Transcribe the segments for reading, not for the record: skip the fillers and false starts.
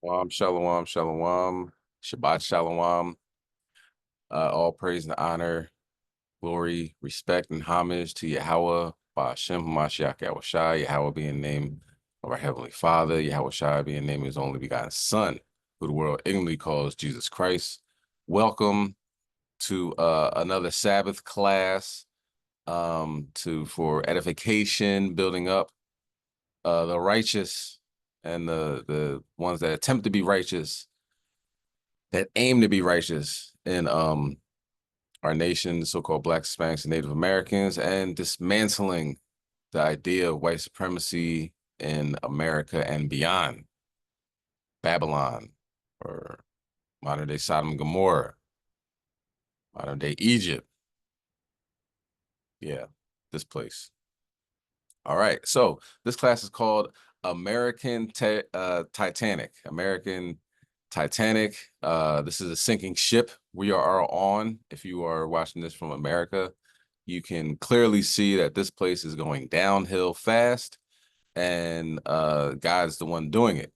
Shalom, shalom, Shabbat shalom. All praise and honor, glory, respect, and homage to Yahweh, Ba'ashem Hamashiach Yahushai, Yahweh being the name of our Heavenly Father, Yahushai being the name of His only begotten Son, who the world ignorantly calls Jesus Christ. Welcome to another Sabbath class for edification, building up the righteous and the ones that attempt to be righteous, that aim to be righteous in our nation, the so-called Black, Hispanics, and Native Americans, and dismantling the idea of white supremacy in America and beyond. Babylon, or modern-day Sodom and Gomorrah, modern-day Egypt. Yeah, this place. All right, so this class is called Titanic. American Titanic. This is a sinking ship we are on. If you are watching this from America, you can clearly see that this place is going downhill fast, and God's the one doing it.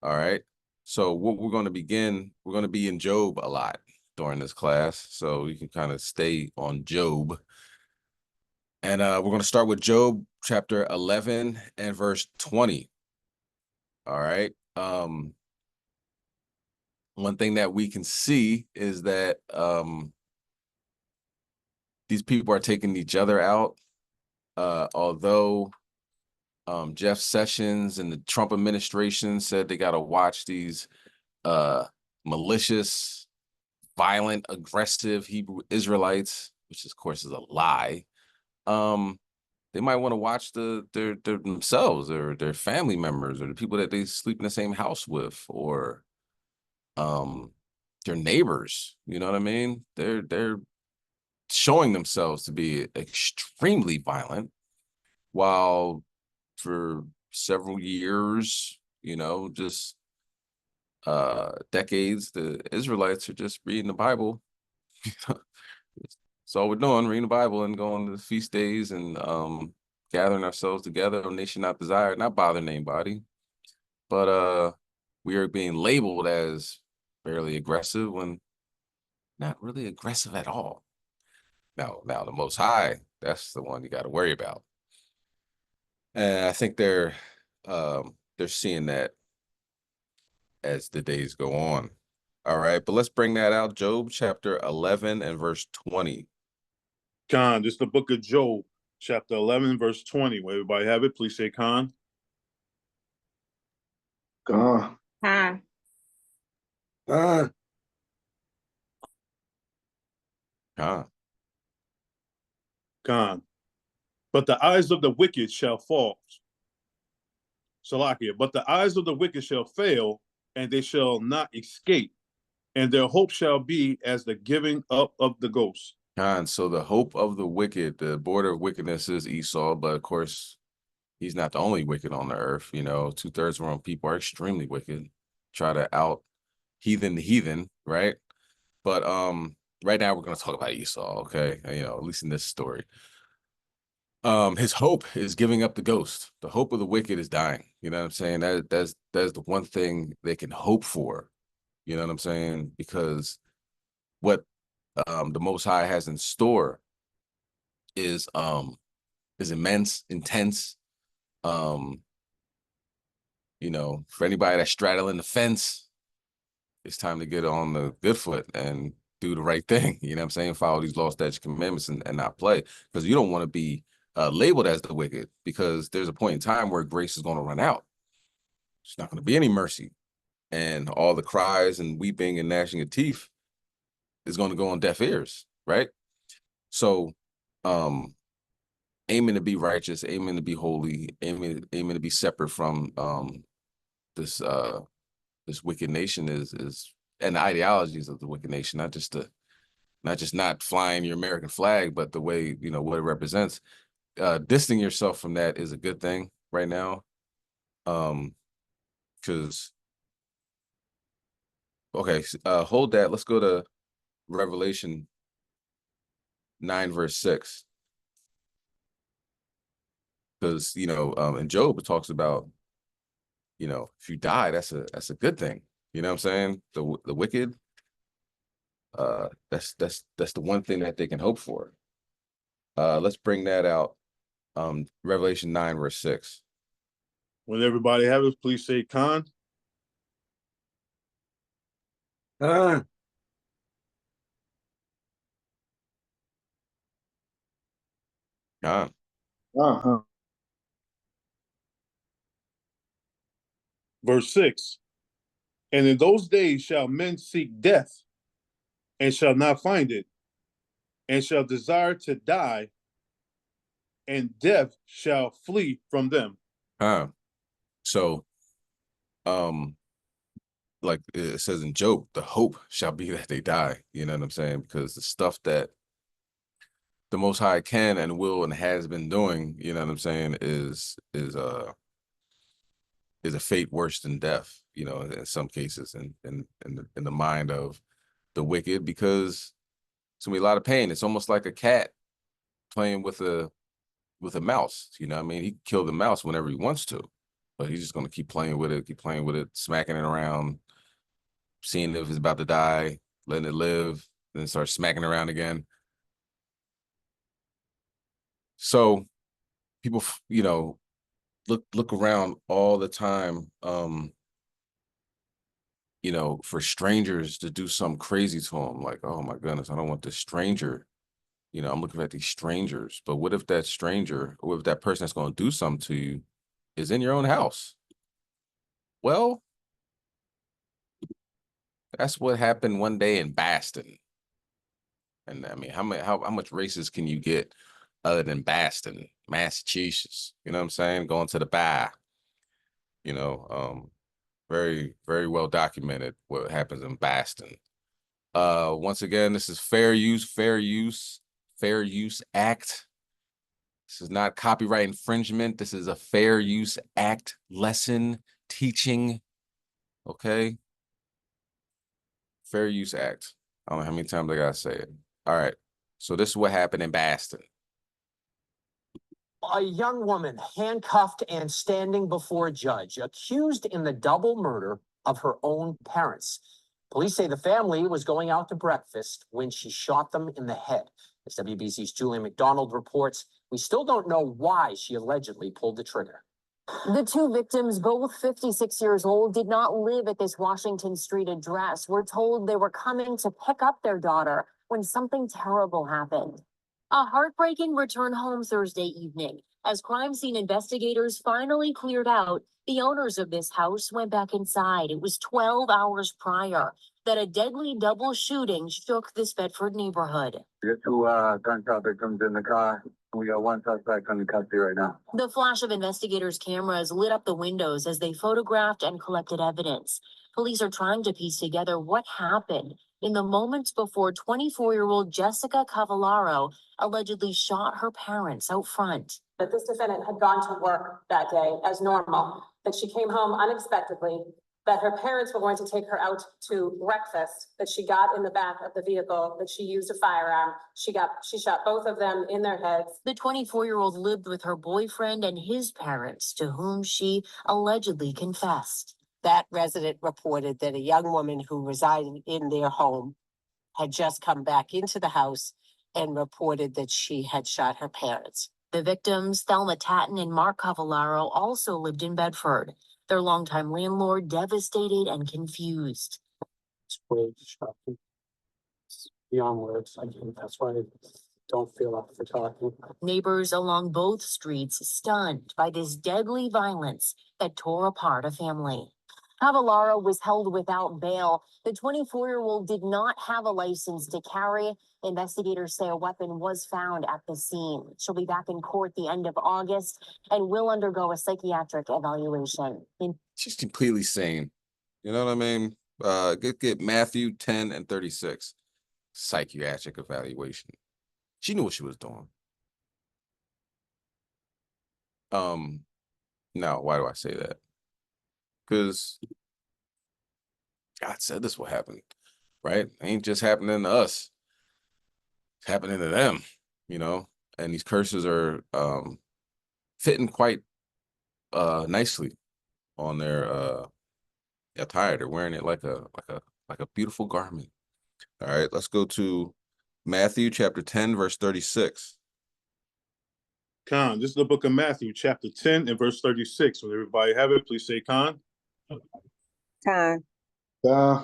All right. So what we're going to begin, we're going to be in Job a lot during this class, so you can kind of stay on Job. And we're going to start with Job chapter 11 and verse 20. All right. One thing that we can see is that these people are taking each other out. Although Jeff Sessions and the Trump administration said they got to watch these malicious, violent, aggressive Hebrew Israelites, which of course is a lie. They might want to watch their themselves or their family members or the people that they sleep in the same house with, or their neighbors. You know what I mean? They're showing themselves to be extremely violent, while for several years, just decades, the Israelites are just reading the Bible. That's all we're doing, reading the Bible and going to the feast days and gathering ourselves together, a nation not desired, not bothering anybody. But we are being labeled as fairly aggressive when not really aggressive at all. Now the Most High, that's the one you got to worry about. And I think they're seeing that as the days go on. All right, but let's bring that out. Job chapter 11 and verse 20. Khan, this is the book of Job, chapter 11, verse 20. Where everybody have it, please say Khan. Khan. Khan. Khan. Khan. Khan. But the eyes of the wicked shall fall. Salakia. But the eyes of the wicked shall fail, and they shall not escape, and their hope shall be as the giving up of the ghost. Khan, so the hope of the wicked, the border of wickedness is Esau, but of course, he's not the only wicked on the earth. 2/3 of our own people are extremely wicked, try to out heathen the heathen, right? But right now we're going to talk about Esau, okay? At least in this story. His hope is giving up the ghost. The hope of the wicked is dying. You know what I'm saying? That's the one thing they can hope for. You know what I'm saying? Because what the Most High has in store is immense, intense. For anybody that's straddling the fence, it's time to get on the good foot and do the right thing. You know what I'm saying? Follow these law, statutes, commandments, and not play, because you don't want to be labeled as the wicked, because there's a point in time where grace is going to run out. There's not going to be any mercy, and all the cries and weeping and gnashing of teeth is going to go on deaf ears, right? So aiming to be righteous, aiming to be holy, aiming to be separate from this wicked nation is and the ideologies of the wicked nation, not just not flying your American flag, but the way, what it represents. Distancing yourself from that is a good thing right now. Because okay, hold that. Let's go to Revelation 9 verse 6. Because in Job it talks about you know, if you die, that's a good thing. You know what I'm saying? The wicked, that's the one thing that they can hope for. Let's bring that out. Revelation 9, verse 6. When everybody have it, please say Khan. Ah, Khan. uh-huh. Verse 6. And in those days shall men seek death, and shall not find it, and shall desire to die, and death shall flee from them. So, like it says in Job, the hope shall be that they die. You know what I'm saying? Because the stuff that the Most High can and will and has been doing, you know what I'm saying, is a fate worse than death. You know, in some cases, in the mind of the wicked, because it's gonna be a lot of pain. It's almost like a cat playing with a mouse. You know what I mean? He can kill the mouse whenever he wants to, but he's just gonna keep playing with it, smacking it around, seeing if it's about to die, letting it live, then start smacking around again. So people, you know, look around all the time, you know, for strangers to do something crazy to them. Like, oh my goodness, I don't want this stranger. You know, I'm looking at these strangers. But what if that stranger, or if that person that's going to do something to you is in your own house? Well, that's what happened one day in Boston. And I mean, how much racist can you get other than Boston, Massachusetts? You know what I'm saying? Going to the bar. You know, very, very well documented what happens in Boston. Once again, this is Fair Use Act. This is not copyright infringement. This is a Fair Use Act lesson teaching. Okay. Fair Use Act. I don't know how many times I gotta say it. All right. So this is what happened in Boston. A young woman handcuffed and standing before a judge, accused in the double murder of her own parents. Police say the family was going out to breakfast when she shot them in the head. As WBC's Julie McDonald reports, we still don't know why she allegedly pulled the trigger. The two victims, both 56 years old, did not live at this Washington Street address. We're told they were coming to pick up their daughter when something terrible happened. A heartbreaking return home Thursday evening. As crime scene investigators finally cleared out, the owners of this house went back inside. It was 12 hours prior that a deadly double shooting shook this Bedford neighborhood. We got two gunshot victims in the car. We got one suspect under custody right now. The flash of investigators' cameras lit up the windows as they photographed and collected evidence. Police are trying to piece together what happened in the moments before 24-year-old Jessica Cavallaro allegedly shot her parents out front. That this defendant had gone to work that day as normal, that she came home unexpectedly, that her parents were going to take her out to breakfast, that she got in the back of the vehicle, that she used a firearm. She shot both of them in their heads. The 24-year-old lived with her boyfriend and his parents, to whom she allegedly confessed. That resident reported that a young woman who resided in their home had just come back into the house and reported that she had shot her parents. The victims, Thelma Tatton and Mark Cavallaro, also lived in Bedford. Their longtime landlord devastated and confused. It's way shocking. It's beyond words. I think that's why I don't feel up for talking. Neighbors along both streets stunned by this deadly violence that tore apart a family. Cavallaro was held without bail. The 24-year-old did not have a license to carry. Investigators say a weapon was found at the scene. She'll be back in court the end of August and will undergo a psychiatric evaluation. She's completely sane. You know what I mean? Get Matthew 10 and 36. Psychiatric evaluation. She knew what she was doing. Now, why do I say that? Because God said this will happen, right? It ain't just happening to us. It's happening to them, you know? And these curses are fitting quite nicely on their attire. They're wearing it like a beautiful garment. All right, let's go to Matthew chapter 10, verse 36. Khan, this is the book of Matthew, chapter 10 and verse 36. When everybody have it, please say Khan. Con. Khan.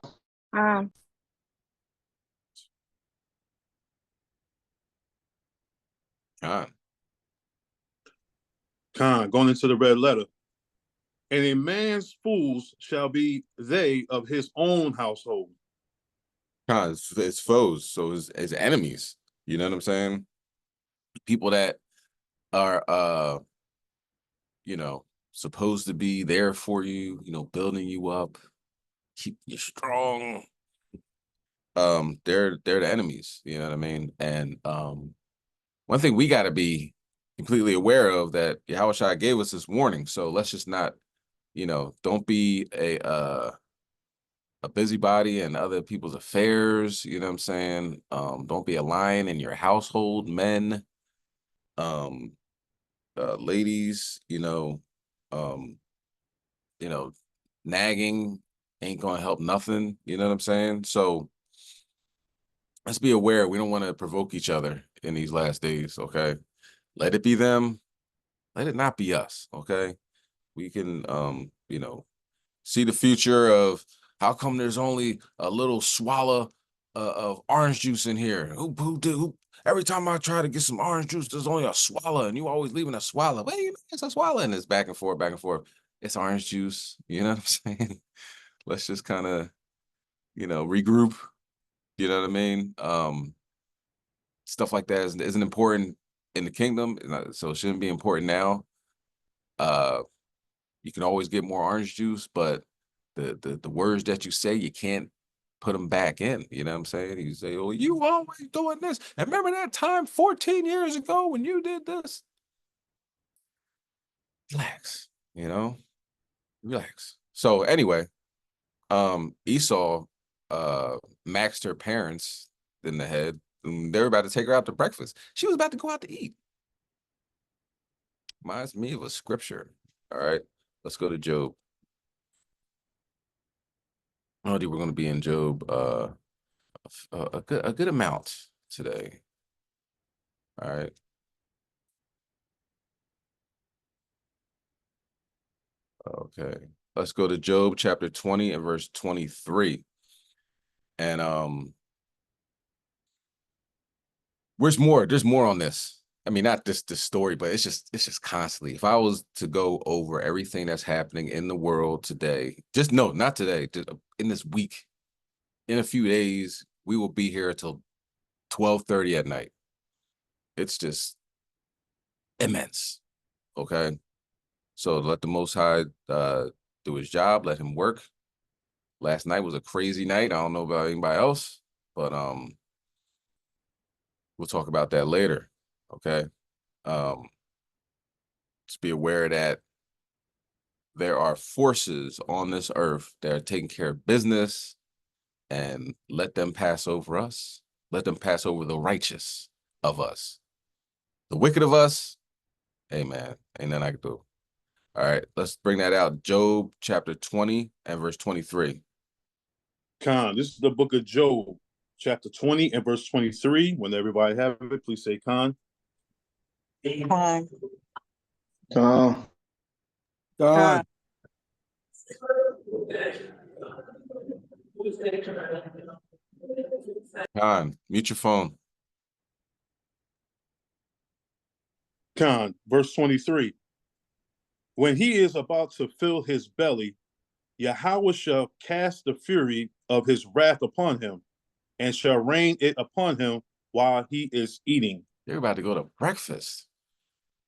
Khan, going into the red letter. And a man's fools shall be they of his own household. Khan, it's foes, so his enemies. You know what I'm saying? People that are supposed to be there for you, building you up, keep you strong. They're the enemies, you know what I mean? And one thing we got to be completely aware of, that Yahushua gave us this warning. So let's just not, don't be a busybody in other people's affairs, you know what I'm saying? Don't be a lion in your household, men, ladies, nagging ain't gonna help nothing, you know what I'm saying? So let's be aware. We don't want to provoke each other in these last days, okay? Let it be them, let it not be us, okay? We can see the future of how come there's only a little swallow of orange juice in here. Who every time I try to get some orange juice, there's only a swallow, and you always leaving a swallow. Well, it's a swallow, and it's back and forth, back and forth. It's orange juice, you know what I'm saying? Let's just kind of, regroup, you know what I mean? Stuff like that isn't important in the kingdom, so it shouldn't be important now. You can always get more orange juice, but the words that you say, you can't put them back in. You know what I'm saying? You say, "Oh, you always doing this. And remember that time 14 years ago when you did this?" Relax, relax. So anyway, Esau maxed her parents in the head, and they were about to take her out to breakfast. She was about to go out to eat. Reminds me of a scripture. All right, let's go to Job. Oh, we're going to be in Job a good amount today. All right. Okay. Let's go to Job chapter 20 and verse 23. And there's more on this. I mean, not this story, but it's just constantly. If I was to go over everything that's happening in the world today, not today, just in this week, in a few days, we will be here till 12:30 at night. It's just immense. Okay. So let the Most High do his job, let him work. Last night was a crazy night. I don't know about anybody else, but we'll talk about that later. Okay. Just be aware that there are forces on this earth that are taking care of business, and let them pass over us. Let them pass over the righteous of us. The wicked of us, hey man, ain't nothing I can do. All right, let's bring that out. Job chapter 20 and verse 23. Khan, this is the book of Job, chapter 20 and verse 23. When everybody have it, please say Khan. Con. Gone. Khan, mute your phone. Khan, verse 23. When he is about to fill his belly, Yahweh shall cast the fury of his wrath upon him, and shall rain it upon him while he is eating. They're about to go to breakfast.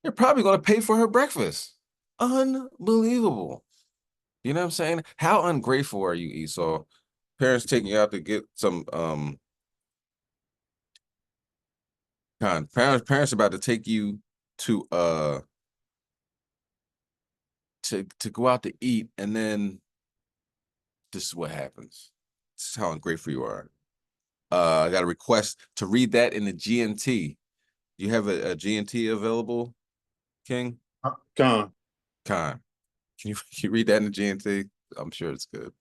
They're probably going to pay for her breakfast. Unbelievable. You know what I'm saying? How ungrateful are you, Esau? Parents taking you out to get some parents about to take you to go out to eat, and then this is what happens. This is how ungrateful you are. I got a request to read that in the GNT. You have a GNT available, King? Khan. Khan. Can you read that in the GNT? I'm sure it's good.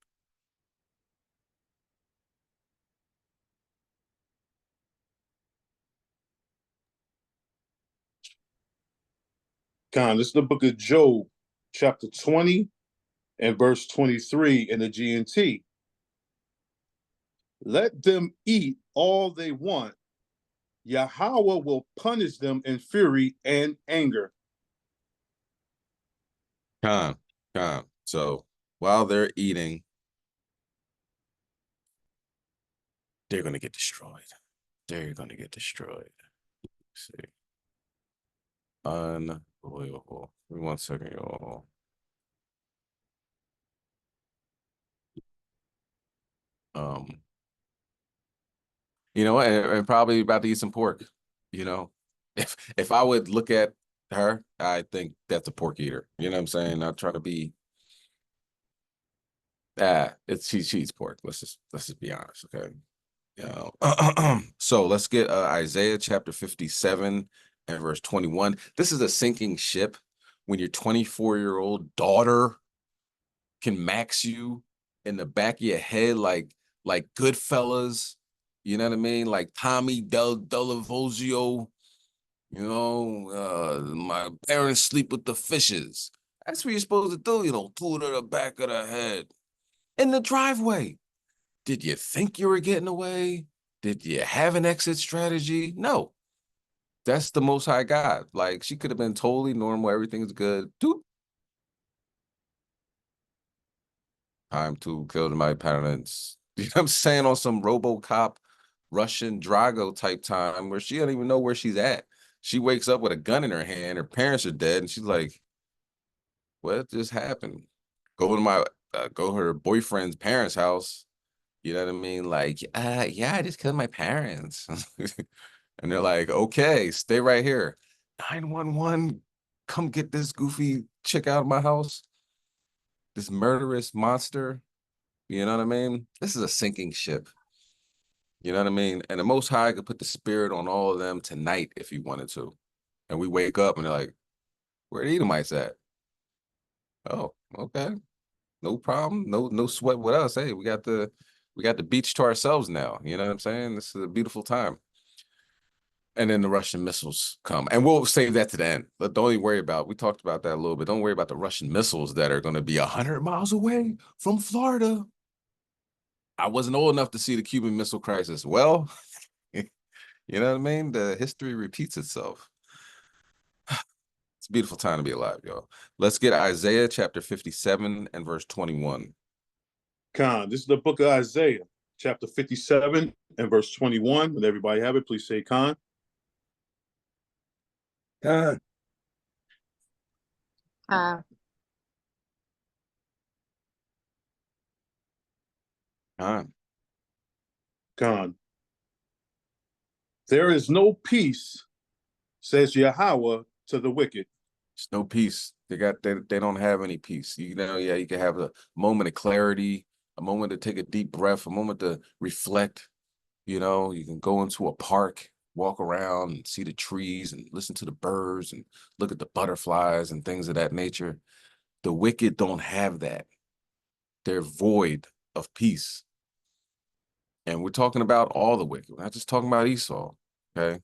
Con, this is the book of Job, chapter 20 and verse 23 in the GNT. Let them eat all they want. Yahweh will punish them in fury and anger. Con. So while they're eating, they're gonna get destroyed. They're gonna get destroyed. Let's see. Unbelievable. Give me 1 second, y'all. You know, and probably about to eat some pork. You know, if I would look at her, I think that's a pork eater. You know what I'm saying? Not trying to be. She eats pork. Let's just be honest, okay? You know, so let's get Isaiah chapter 57 and verse 21. This is a sinking ship when your 24-year-old daughter can max you in the back of your head like Goodfellas, you know what I mean? Like Tommy Delavozio, you know, my parents sleep with the fishes. That's what you're supposed to do, you know, two to the back of the head in the driveway. Did you think you were getting away? Did you have an exit strategy? No. That's the Most High God. Like, she could have been totally normal. Everything's good. Doop. Time to kill my parents. You know what I'm saying? On some RoboCop Russian Drago type time where she don't even know where she's at. She wakes up with a gun in her hand. Her parents are dead. And she's like, what just happened? Go to her boyfriend's parents' house. You know what I mean? Like, yeah, I just killed my parents. And they're like, okay, stay right here. 911, come get this goofy chick out of my house. This murderous monster. You know what I mean? This is a sinking ship. You know what I mean? And the Most High could put the spirit on all of them tonight if he wanted to. And we wake up and they're like, where the Edomites at? Oh, okay. No problem. No sweat with us. Hey, we got the beach to ourselves now. You know what I'm saying? This is a beautiful time. And then the Russian missiles come. And we'll save that to the end. But don't even worry about, we talked about that a little bit. Don't worry about the Russian missiles that are going to be 100 miles away from Florida. I wasn't old enough to see the Cuban Missile Crisis. Well, you know what I mean? The history repeats itself. It's a beautiful time to be alive, y'all. Let's get Isaiah chapter 57 and verse 21. Con, this is the book of Isaiah, chapter 57 and verse 21. When everybody have it, please say Con. Con. Con. Con. There is no peace, says Yahweh, to the wicked. It's no peace. They don't have any peace. You know, yeah, you can have a moment of clarity, a moment to take a deep breath, a moment to reflect. You know, you can go into a park, walk around and see the trees and listen to the birds and look at the butterflies and things of that nature. The wicked don't have that. They're void of peace. And we're talking about all the wicked. We're not just talking about Esau, okay?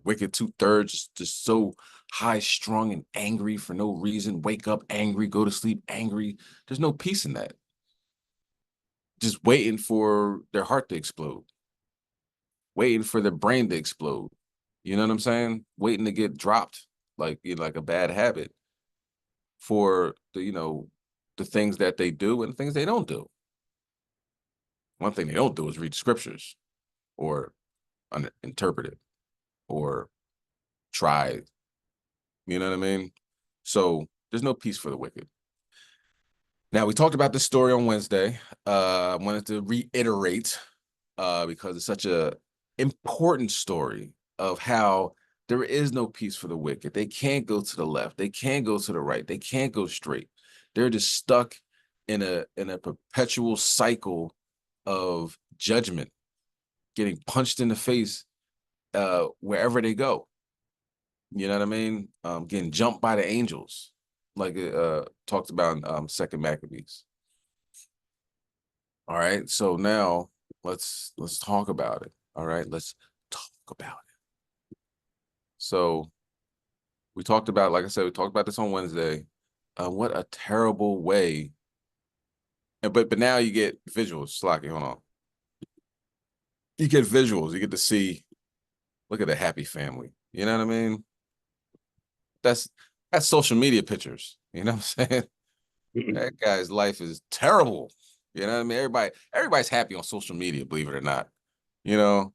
Wicked 2/3, just so high strung and angry for no reason. Wake up angry, go to sleep angry. There's no peace in that. Just waiting for their heart to explode, waiting for their brain to explode. You know what I'm saying? Waiting to get dropped like a bad habit for the things that they do and the things they don't do. One thing they don't do is read scriptures or interpret it or try. You know what I mean? So there's no peace for the wicked. Now, we talked about this story on Wednesday. I wanted to reiterate because it's such a important story of how there is no peace for the wicked. They can't go to the left. They can't go to the right. They can't go straight. They're just stuck in a perpetual cycle of judgment, getting punched in the face wherever they go. You know what I mean? Getting jumped by the angels. like it talked about in Second Maccabees. All right, so now let's talk about it. All right, let's talk about it. So we talked about, like I said, we talked about this on Wednesday. What a terrible way. But now you get visuals. Slocky, hold on. You get visuals. You get to see. Look at the happy family. You know what I mean? That's social media pictures. You know what I'm saying? That guy's life is terrible. You know what I mean? Everybody's happy on social media, believe it or not. You know,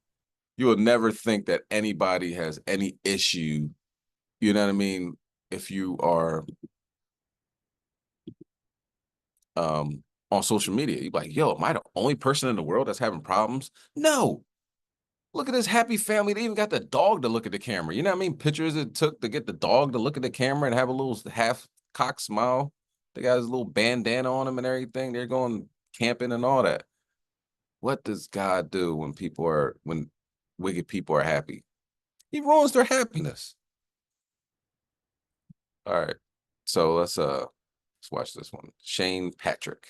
you will never think that anybody has any issue. You know what I mean? If you are on social media, you're like, yo, am I the only person in the world that's having problems? No. Look at this happy family. They even got the dog to look at the camera. You know what I mean? Pictures it took to get the dog to look at the camera and have a little half cock smile. They got his little bandana on him and everything. They're going camping and all that. What does God do when wicked people are happy? He ruins their happiness. All right. So let's watch this one. Shane Patrick.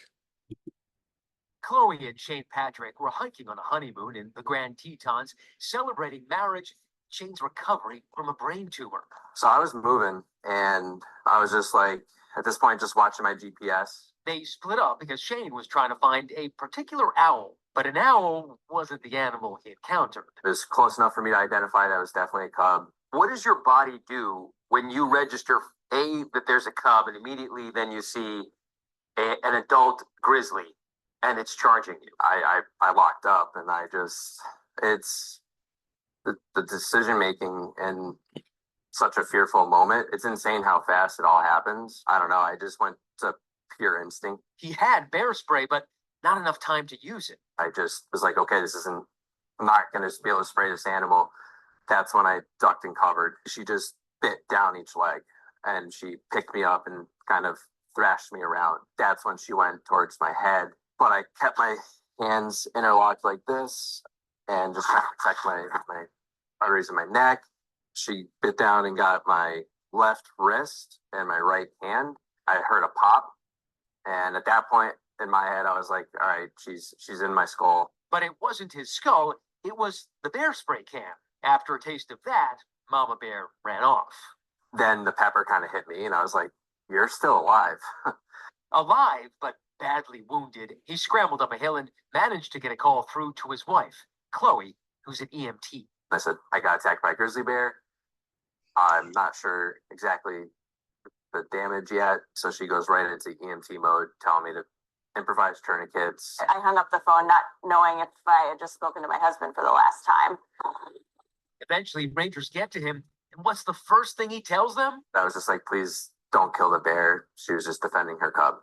Chloe and Shane Patrick were hiking on a honeymoon in the Grand Tetons, celebrating marriage, Shane's recovery from a brain tumor. So I was moving and I was just like, at this point, just watching my GPS. They split up because Shane was trying to find a particular owl, but an owl wasn't the animal he encountered. It was close enough for me to identify that it was definitely a cub. What does your body do when you register, that there's a cub, and immediately then you see an adult grizzly and it's charging you? I locked up and it's the decision making in such a fearful moment. It's insane how fast it all happens. I don't know. I just went to pure instinct. He had bear spray, but not enough time to use it. I just was like, okay, I'm not going to be able to spray this animal. That's when I ducked and covered. She just bit down each leg and she picked me up and kind of thrashed me around. That's when she went towards my head, but I kept my hands interlocked like this and just trying to protect my arteries in my neck. She bit down and got my left wrist and my right hand. I heard a pop. And at that point in my head, I was like, all right, she's in my skull. But it wasn't his skull. It was the bear spray can. After a taste of that, Mama Bear ran off. Then the pepper kind of hit me and I was like, you're still alive. Alive, but badly wounded, he scrambled up a hill and managed to get a call through to his wife, Chloe, who's an EMT. I said, I got attacked by a grizzly bear. I'm not sure exactly the damage yet. So she goes right into EMT mode, telling me to improvise tourniquets. I hung up the phone not knowing if I had just spoken to my husband for the last time. Eventually, Rangers get to him, and what's the first thing he tells them? I was just like, please don't kill the bear. She was just defending her cub.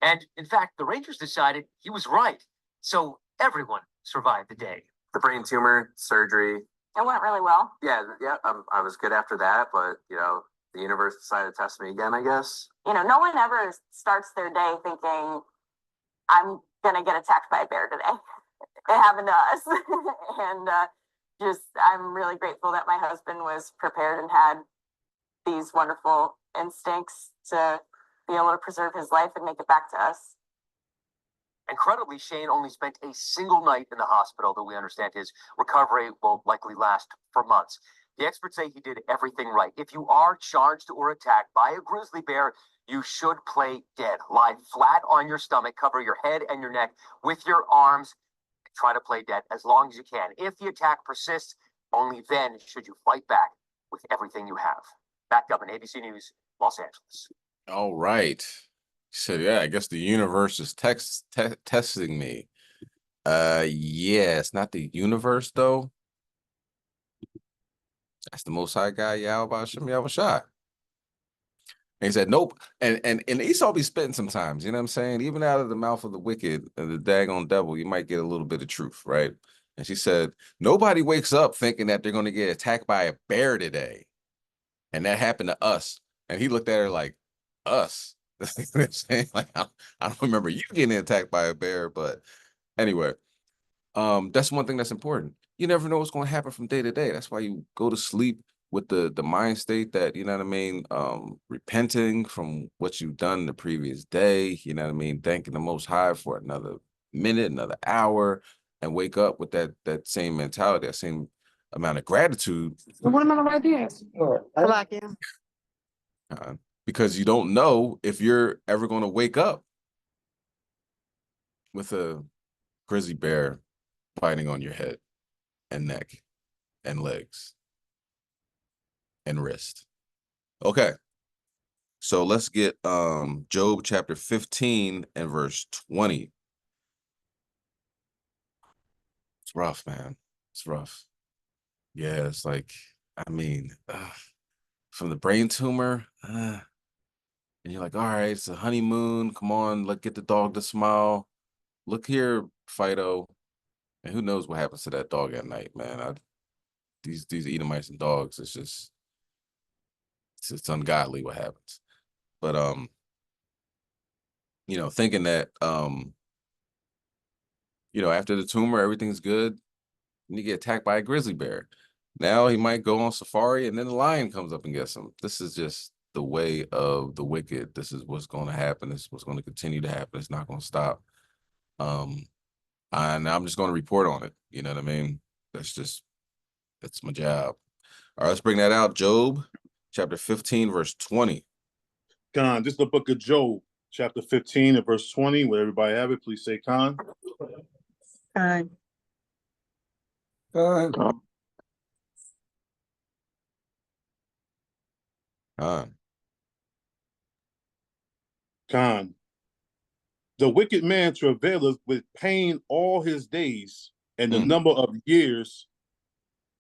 And in fact, the Rangers decided he was right. So everyone survived the day. The brain tumor surgery. It went really well. Yeah. I was good after that, but the universe decided to test me again, I guess. No one ever starts their day thinking, I'm gonna get attacked by a bear today. It happened to us. And I'm really grateful that my husband was prepared and had these wonderful instincts to be able to preserve his life and make it back to us. Incredibly, Shane only spent a single night in the hospital, though we understand his recovery will likely last for months. The experts say he did everything right. If you are charged or attacked by a grizzly bear, you should play dead. Lie flat on your stomach, cover your head and your neck with your arms, and try to play dead as long as you can. If the attack persists, only then should you fight back with everything you have. Backed up in ABC News, Los Angeles. All right. So yeah, I guess the universe is testing me. Yeah, it's not the universe though. That's the Most High God, Yahweh Shem Yahushua. And he said, nope. And Esau be spitting sometimes, you know what I'm saying? Even out of the mouth of the wicked and the daggone devil, you might get a little bit of truth, right? And she said, nobody wakes up thinking that they're going to get attacked by a bear today. And that happened to us. And he looked at her like, us? You know what I'm saying? Like, I don't remember you getting attacked by a bear, but anyway, that's one thing that's important. You never know what's going to happen from day to day. That's why you go to sleep with the mind state that, you know what I mean, repenting from what you've done the previous day, you know what I mean, thanking the Most High for another minute, another hour, and wake up with that same mentality, that same amount of gratitude. Because you don't know if you're ever going to wake up with a grizzly bear biting on your head and neck and legs and wrist. Okay. So let's get Job chapter 15 and verse 20. It's rough, man. It's rough. Yeah, it's like, I mean, from the brain tumor, and you're like, all right, it's a honeymoon. Come on, let's get the dog to smile. Look here, Fido. And who knows what happens to that dog at night, man. These Edomites and dogs, it's ungodly what happens. But thinking that after the tumor, everything's good, and you get attacked by a grizzly bear. Now he might go on safari, and then the lion comes up and gets him. This is just the way of the wicked. This is what's going to happen. This is what's going to continue to happen. It's not going to stop. And I'm just going to report on it. You know what I mean? That's my job. All right, let's bring that out. Job chapter 15, verse 20. Khan, this is the book of Job, chapter 15 and verse 20. Will everybody have it? Please say Khan. Khan. Khan. The wicked man travaileth with pain all his days, and the number of years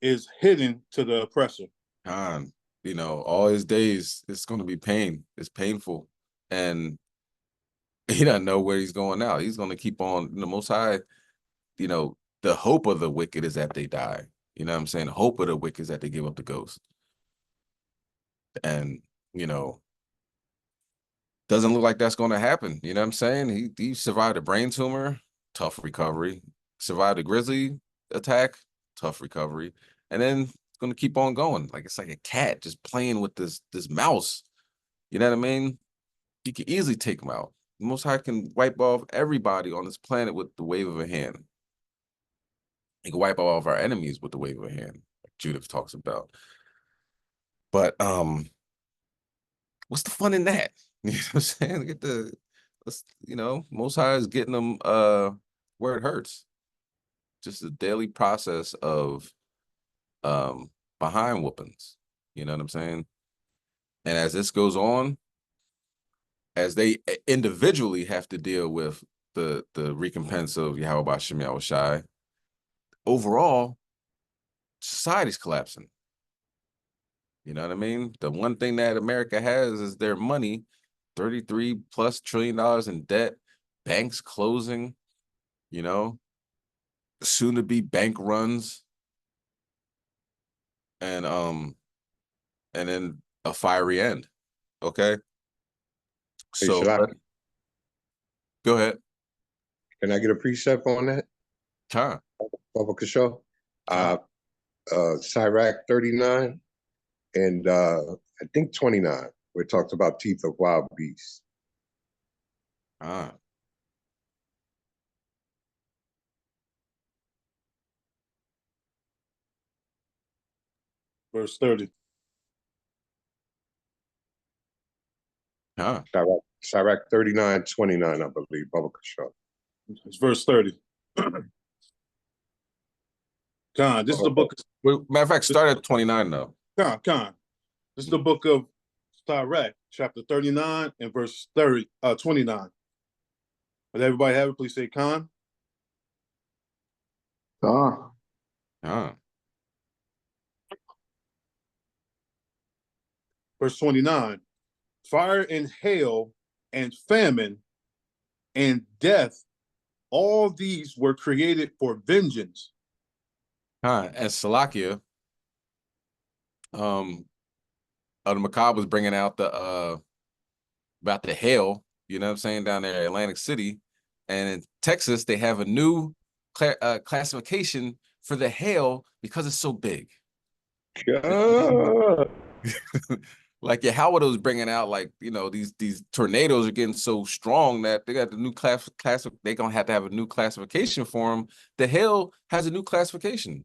is hidden to the oppressor. Khan, all his days, it's going to be pain. It's painful. And he doesn't know where he's going now. He's going to keep on, the Most High, the hope of the wicked is that they die. You know what I'm saying? The hope of the wicked is that they give up the ghost. And, doesn't look like that's going to happen. You know what I'm saying? He survived a brain tumor, tough recovery. Survived a grizzly attack, tough recovery. And then it's going to keep on going. Like, it's like a cat just playing with this mouse. You know what I mean? You can easily take him out. The Most High can wipe off everybody on this planet with the wave of a hand. He can wipe off our enemies with the wave of a hand, like Judith talks about. But what's the fun in that? You know what I'm saying? Most High is getting them where it hurts. Just a daily process of behind whoopings. You know what I'm saying? And as this goes on, as they individually have to deal with the recompense of Yahweh Bashem Yahweh Shai, overall, society's collapsing. You know what I mean? The one thing that America has is their money, $33+ trillion in debt, banks closing, soon to be bank runs, and then a fiery end. Okay. So go ahead. Can I get a precept on that? Sure. Baba Kashaw? Sirach 39 and I think 29, where it talks about teeth of wild beasts. Verse 30. Sirach 39, 29, I believe, Baba Kashaw. It's verse 30. Khan, this is the book. Matter of fact, start at 29 though. Khan. This is the book of Sirach, chapter 39 and verse 29. Would everybody have it? Please say Khan. Verse 29. Fire and hail and famine and death, all these were created for vengeance. And Salakia, the Macabre was bringing out about the hail, you know what I'm saying, down there in Atlantic City. And in Texas, they have a new classification for the hail because it's so big. God. Like yeah, Howard was bringing out like these tornadoes are getting so strong that they got the new class they're gonna have to have a new classification for them. The hail has a new classification.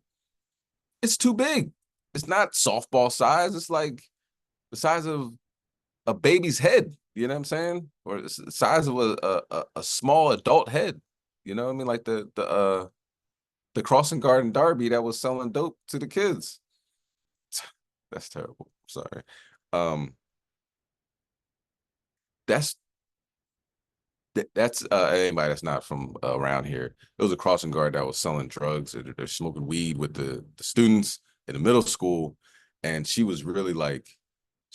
It's too big. It's not softball size. It's like the size of a baby's head. You know what I'm saying? Or it's the size of a small adult head. You know what I mean? Like the Crossing Guard and Derby that was selling dope to the kids. That's terrible. Sorry. That's anybody that's not from around here. It was a crossing guard that was selling drugs. They're smoking weed with the students in the middle school, and she was really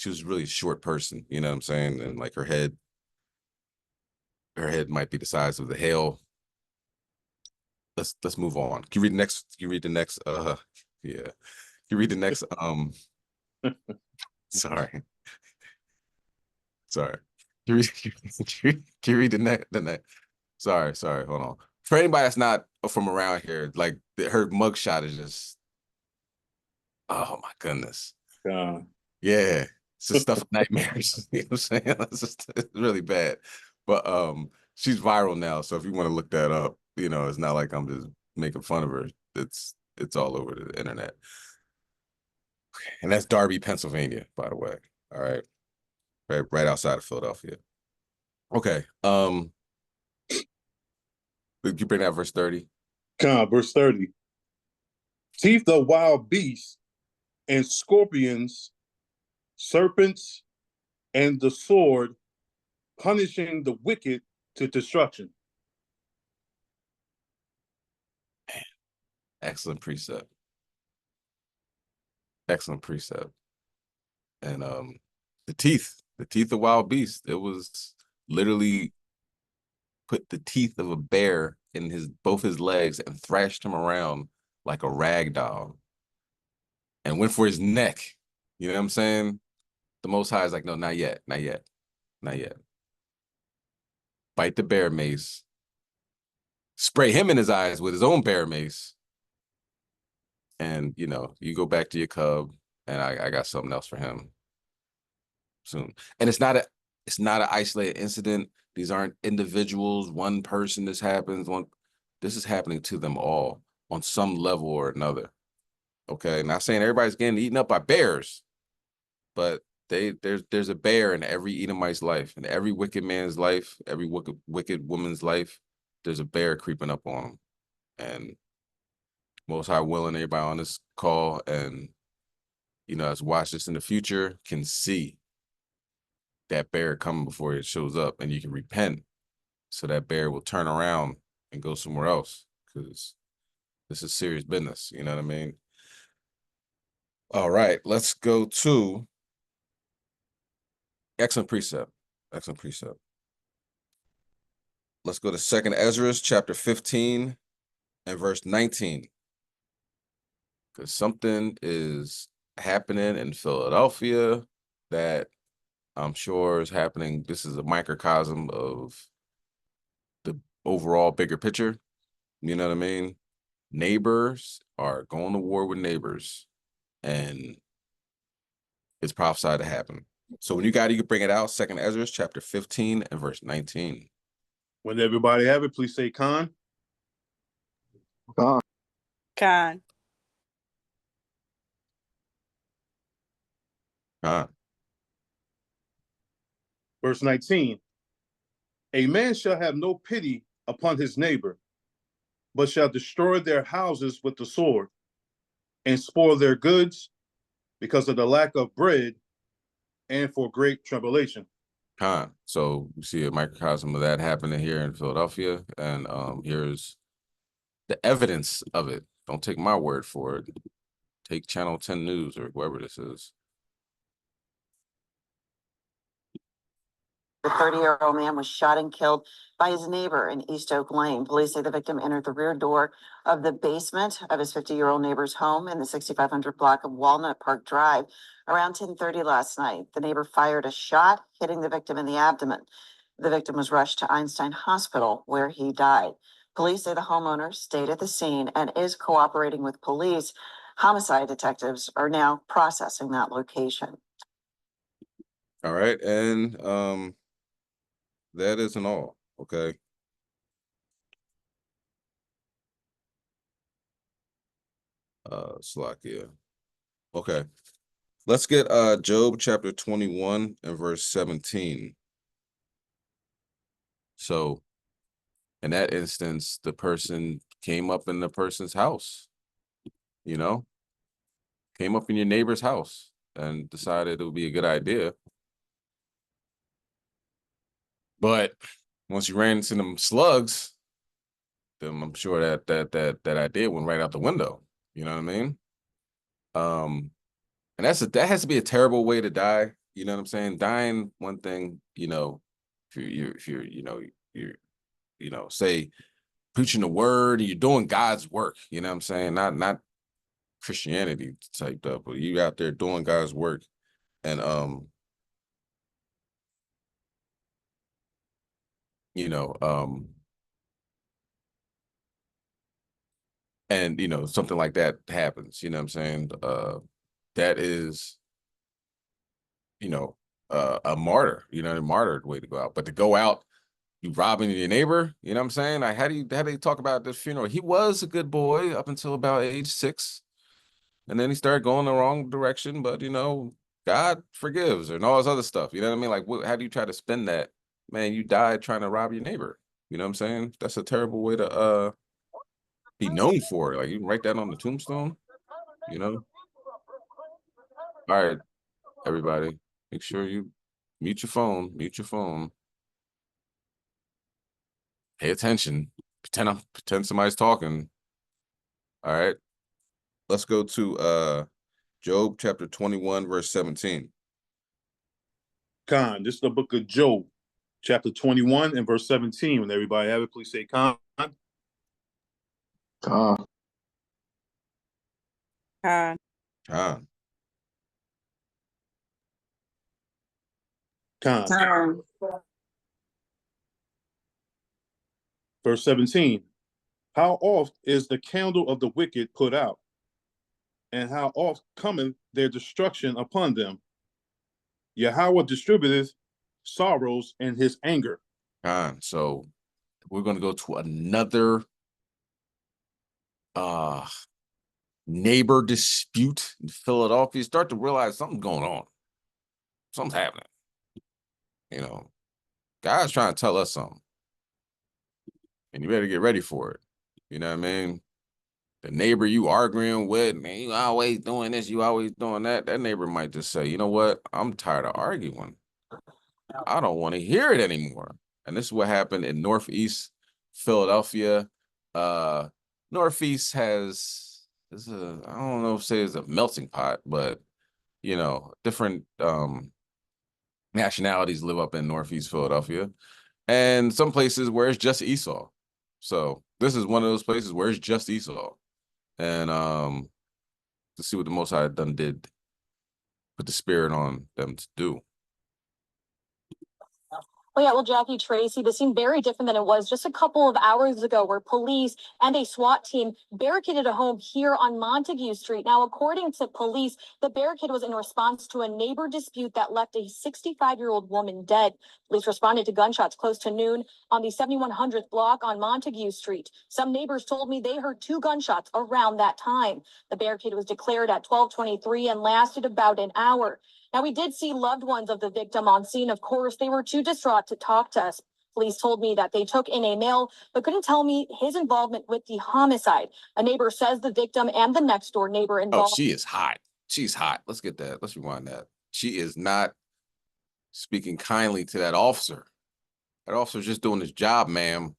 a short person. You know what I'm saying? And like her head might be the size of the hail. Let's move on. Can you read the next? Can you read the next? Yeah. Can you read the next? Sorry. Sorry. Can you read the next? Sorry. Hold on. For anybody that's not from around here, like her mugshot is just, oh my goodness. Yeah, it's just stuff of nightmares. You know what I'm saying? It's really bad. But she's viral now, so if you want to look that up, it's not like I'm just making fun of her. It's all over the internet. And that's Derby, Pennsylvania, by the way. All right. Right outside of Philadelphia. Okay. You bring that verse 30? Verse 30. Teeth of wild beasts and scorpions, serpents, and the sword, punishing the wicked to destruction. Excellent precept. Excellent precept. And the teeth of wild beasts. It was literally put the teeth of a bear in both his legs and thrashed him around like a rag doll and went for his neck. You know what I'm saying? The Most High is like, no, not yet. Bite the bear mace, spray him in his eyes with his own bear mace, and you go back to your cub, and I got something else for him soon. And it's not an isolated incident. These aren't individuals, one person this happens. This is happening to them all on some level or another. Okay, not saying everybody's getting eaten up by bears, but there's a bear in every Edomite's life, in every wicked man's life, every wicked woman's life. There's a bear creeping up on them, and Most High willing, everybody on this call and as watch this in the future can see that bear coming before it shows up, and you can repent, so that bear will turn around and go somewhere else, because this is serious business. You know what I mean? All right, let's go to excellent precept. Let's go to 2nd Ezra chapter 15 and verse 19. Because something is happening in Philadelphia that I'm sure is happening. This is a microcosm of the overall bigger picture. You know what I mean? Neighbors are going to war with neighbors, and it's prophesied to happen. So when you got it, you can bring it out. 2nd Ezra chapter 15 and verse 19. When everybody have it, please say Khan. Khan. Verse 19. A man shall have no pity upon his neighbor, but shall destroy their houses with the sword, and spoil their goods because of the lack of bread and for great tribulation. So you see a microcosm of that happening here in Philadelphia, and here's the evidence of it. Don't take my word for it. Take Channel 10 News or whoever this is. The 30-year-old man was shot and killed by his neighbor in East Oak Lane. Police say the victim entered the rear door of the basement of his 50-year-old neighbor's home in the 6500 block of Walnut Park Drive around 10:30 last night. The neighbor fired a shot, hitting the victim in the abdomen. The victim was rushed to Einstein Hospital, where he died. Police say the homeowner stayed at the scene and is cooperating with police. Homicide detectives are now processing that location. All right, and that isn't all. Okay. Slakia. Okay. Let's get Job chapter 21 and verse 17. So in that instance, the person came up in the person's house, you know, came up in your neighbor's house and decided it would be a good idea. But once you ran into them slugs, then I'm sure that idea went right out the window. You know what I mean? And that has to be a terrible way to die. You know what I'm saying? Dying, one thing, you know, if you're say preaching the word and you're doing God's work, you know what I'm saying? Not Christianity type stuff, but you out there doing God's work. And and something like that happens, you know what I'm saying? That is, a martyr, a martyr way to go out. But to go out, you robbing your neighbor, you know what I'm saying? Like, how do they talk about this funeral? He was a good boy up until about age 6. And then he started going the wrong direction, but God forgives and all this other stuff. You know what I mean? Like, how do you try to spin that? Man, you died trying to rob your neighbor. You know what I'm saying? That's a terrible way to be known for. Like, you can write that on the tombstone, you know? All right, everybody. Make sure you mute your phone. Pay attention. Pretend somebody's talking. All right. Let's go to Job chapter 21, verse 17. Khan, this is the book of Job, chapter 21 and verse 17. When everybody have it, please say Khan. Khan. Khan. Verse 17. How oft is the candle of the wicked put out? And how oft cometh their destruction upon them? Yahweh distributeth sorrows in his anger. So we're going to go to another neighbor dispute in Philadelphia. Start to realize something's going on. Something's happening. God's trying to tell us something. And you better get ready for it. You know what I mean? The neighbor you arguing with, man, you always doing this, you always doing that. That neighbor might just say, you know what? I'm tired of arguing. I don't want to hear it anymore. And this is what happened in Northeast Philadelphia. Northeast I don't know if say it's a melting pot, but different nationalities live up in Northeast Philadelphia, and some places where it's just Esau. So this is one of those places where it's just Esau. And to see what the Most High did, put the spirit on them to do. Well, yeah, well, Jackie Tracy, this seemed very different than it was just a couple of hours ago, where police and a SWAT team barricaded a home here on Montague Street. Now, according to police, the barricade was in response to a neighbor dispute that left a 65-year-old woman dead. Police responded to gunshots close to noon on the 7100th block on Montague Street. Some neighbors told me they heard 2 gunshots around that time. The barricade was declared at 12:23 and lasted about an hour. Now, we did see loved ones of the victim on scene. Of course, they were too distraught to talk to us. Police told me that they took in a male, but couldn't tell me his involvement with the homicide. A neighbor says the victim and the next door neighbor involved. Oh, she is hot. She's hot. Let's get that. Let's rewind that. She is not speaking kindly to that officer. That officer's just doing his job, ma'am.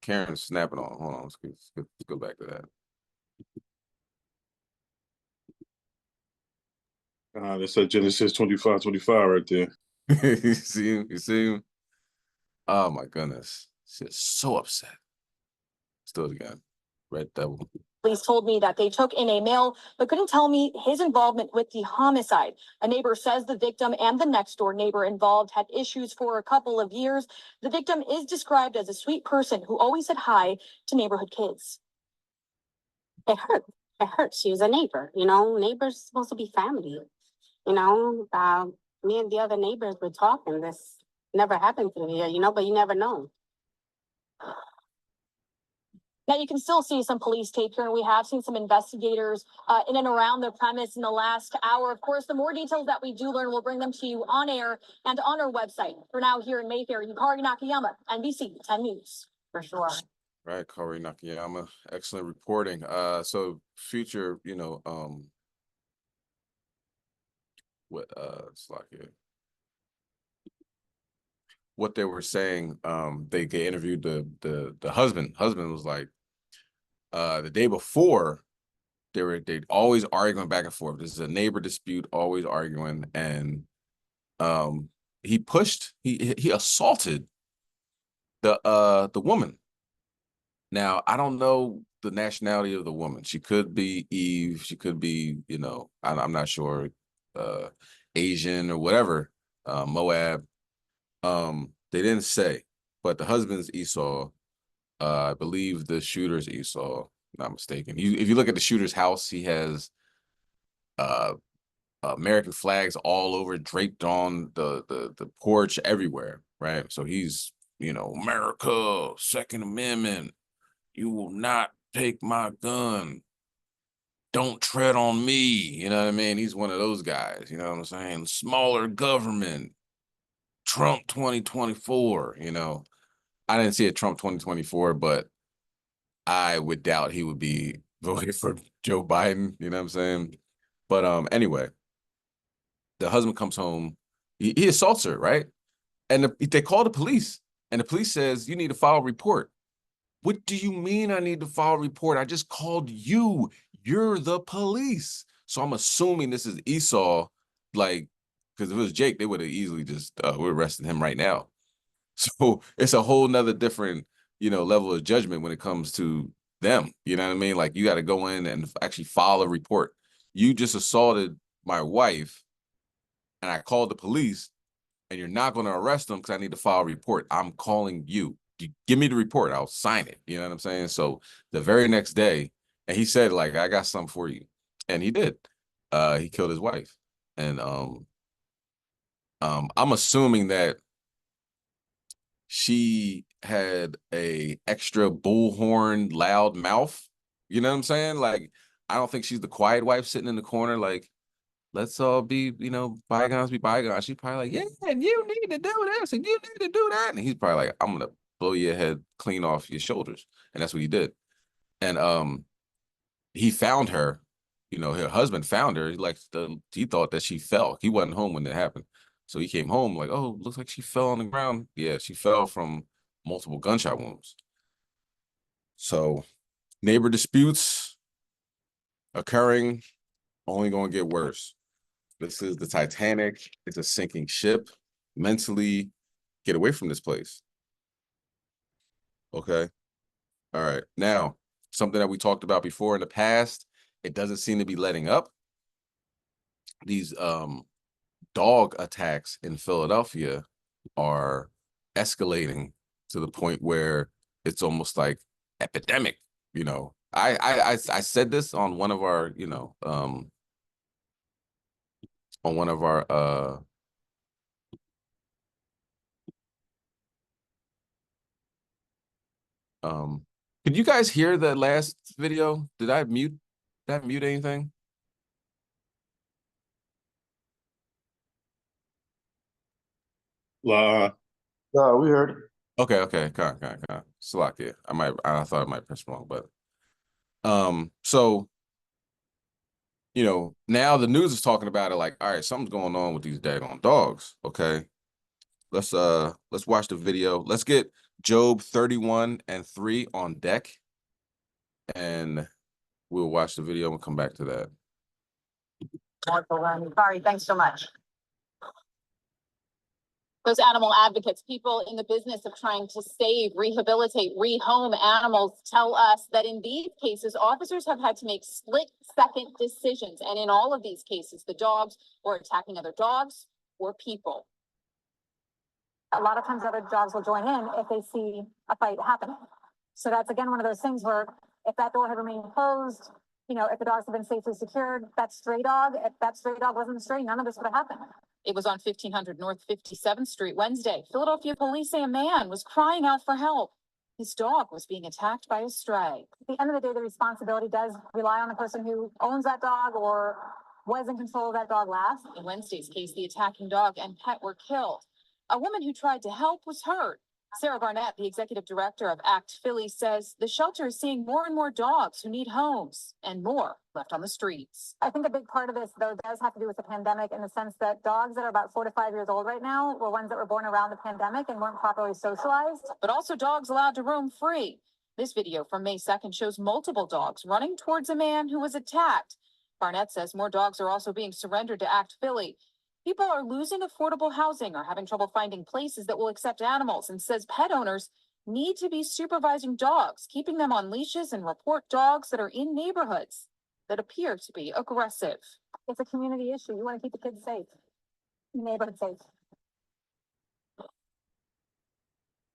Karen's snapping on. Hold on. Let's go back to that. That's at Genesis 25:25 right there. You see him? Oh my goodness. She's so upset. Let's do it again. Red Devil. Police told me that they took in a male, but couldn't tell me his involvement with the homicide. A neighbor says the victim and the next door neighbor involved had issues for a couple of years. The victim is described as a sweet person who always said hi to neighborhood kids. It hurt. it hurt. She was a neighbor, you know, neighbors supposed to be family. You know, me and the other neighbors were talking. This never happened through here, you know, but you never know. Now you can still see some police tape here, and we have seen some investigators in and around the premise in the last hour. Of course, the more details that we do learn, we'll bring them to you on air and on our website. For now, here in Mayfair, Yukari Nakayama, NBC 10 News. For sure. Right, Corey Nakayama, excellent reporting. So future, you know, it's like what they were saying. They interviewed the husband. Husband was like, the day before they always arguing back and forth. This is a neighbor dispute, always arguing, and he assaulted the woman. Now, I don't know the nationality of the woman. She could be Eve. She could be, you know, I'm not sure, Asian or whatever, Moab. They didn't say, but the husband's Esau. I believe the shooter's Esau, not mistaken. If you look at the shooter's house, he has American flags all over, draped on the porch everywhere, right? So he's, you know, America, Second Amendment. You will not take my gun. Don't tread on me. You know what I mean? He's one of those guys. You know what I'm saying? Smaller government. Trump 2024. You know, I didn't see a Trump 2024, but I would doubt he would be voting for Joe Biden. You know what I'm saying? But anyway, the husband comes home. He assaults her, right? And they call the police. And the police says, you need to file a report. What do you mean I need to file a report? I just called you. You're the police. So I'm assuming this is Esau, like, because if it was Jake, they would have easily just, we're arresting him right now. So it's a whole nother different, you know, level of judgment when it comes to them. You know what I mean? Like, you got to go in and actually file a report. You just assaulted my wife and I called the police, and you're not going to arrest them because I need to file a report. I'm calling you. Give me the report. I'll sign it. You know what I'm saying? So the very next day, and he said, like, I got something for you. And he did. He killed his wife. And I'm assuming that she had a extra bullhorn loud mouth. You know what I'm saying? Like, I don't think she's the quiet wife sitting in the corner like, let's all be, you know, bygones be bygones. She's probably like, yeah, and you need to do this, and you need to do that. And he's probably like, I'm gonna blow your head clean off your shoulders. And that's what he did. And he found her, you know, her husband found her. He thought that she fell. He wasn't home when it happened. So he came home like, oh, looks like she fell on the ground. Yeah, she fell from multiple gunshot wounds. So neighbor disputes occurring, only gonna get worse. This is the Titanic. It's a sinking ship. Mentally, get away from this place. Okay. All right. Now, something that we talked about before in the past, it doesn't seem to be letting up. These dog attacks in Philadelphia are escalating to the point where it's almost like epidemic. You know, I said this on one of our, you know, on one of our could you guys hear the last video? Did I mute anything? No, we heard it. Okay. Con. Slack. I thought I might press wrong, but so you know, now the news is talking about it like, all right, something's going on with these daggone dogs. Okay. Let's watch the video. Let's get Job 31:3 on deck, and we'll watch the video and come back to that. Sorry, thanks so much. Those animal advocates, people in the business of trying to save, rehabilitate, rehome animals, tell us that in these cases, officers have had to make split-second decisions. And in all of these cases, the dogs were attacking other dogs or people. A lot of times other dogs will join in if they see a fight happening. So that's, again, one of those things where if that door had remained closed, You know, if the dogs had been safely secured, that stray dog, if that stray dog wasn't stray, none of this would have happened. It was on 1500 North 57th Street Wednesday. Philadelphia police say a man was crying out for help. His dog was being attacked by a stray. At the end of the day, the responsibility does rely on the person who owns that dog or was in control of that dog last. In Wednesday's case, the attacking dog and pet were killed. A woman who tried to help was hurt. Sarah Barnett, the executive director of ACT Philly, says the shelter is seeing more and more dogs who need homes and more left on the streets. I think a big part of this, though, does have to do with the pandemic in the sense that dogs that are about 4 to 5 years old right now were ones that were born around the pandemic and weren't properly socialized. But also dogs allowed to roam free. This video from May 2nd shows multiple dogs running towards a man who was attacked. Barnett says more dogs are also being surrendered to ACT Philly. People are losing affordable housing or having trouble finding places that will accept animals, and says pet owners need to be supervising dogs, keeping them on leashes, and report dogs that are in neighborhoods that appear to be aggressive. It's a community issue. You want to keep the kids safe, neighborhood safe.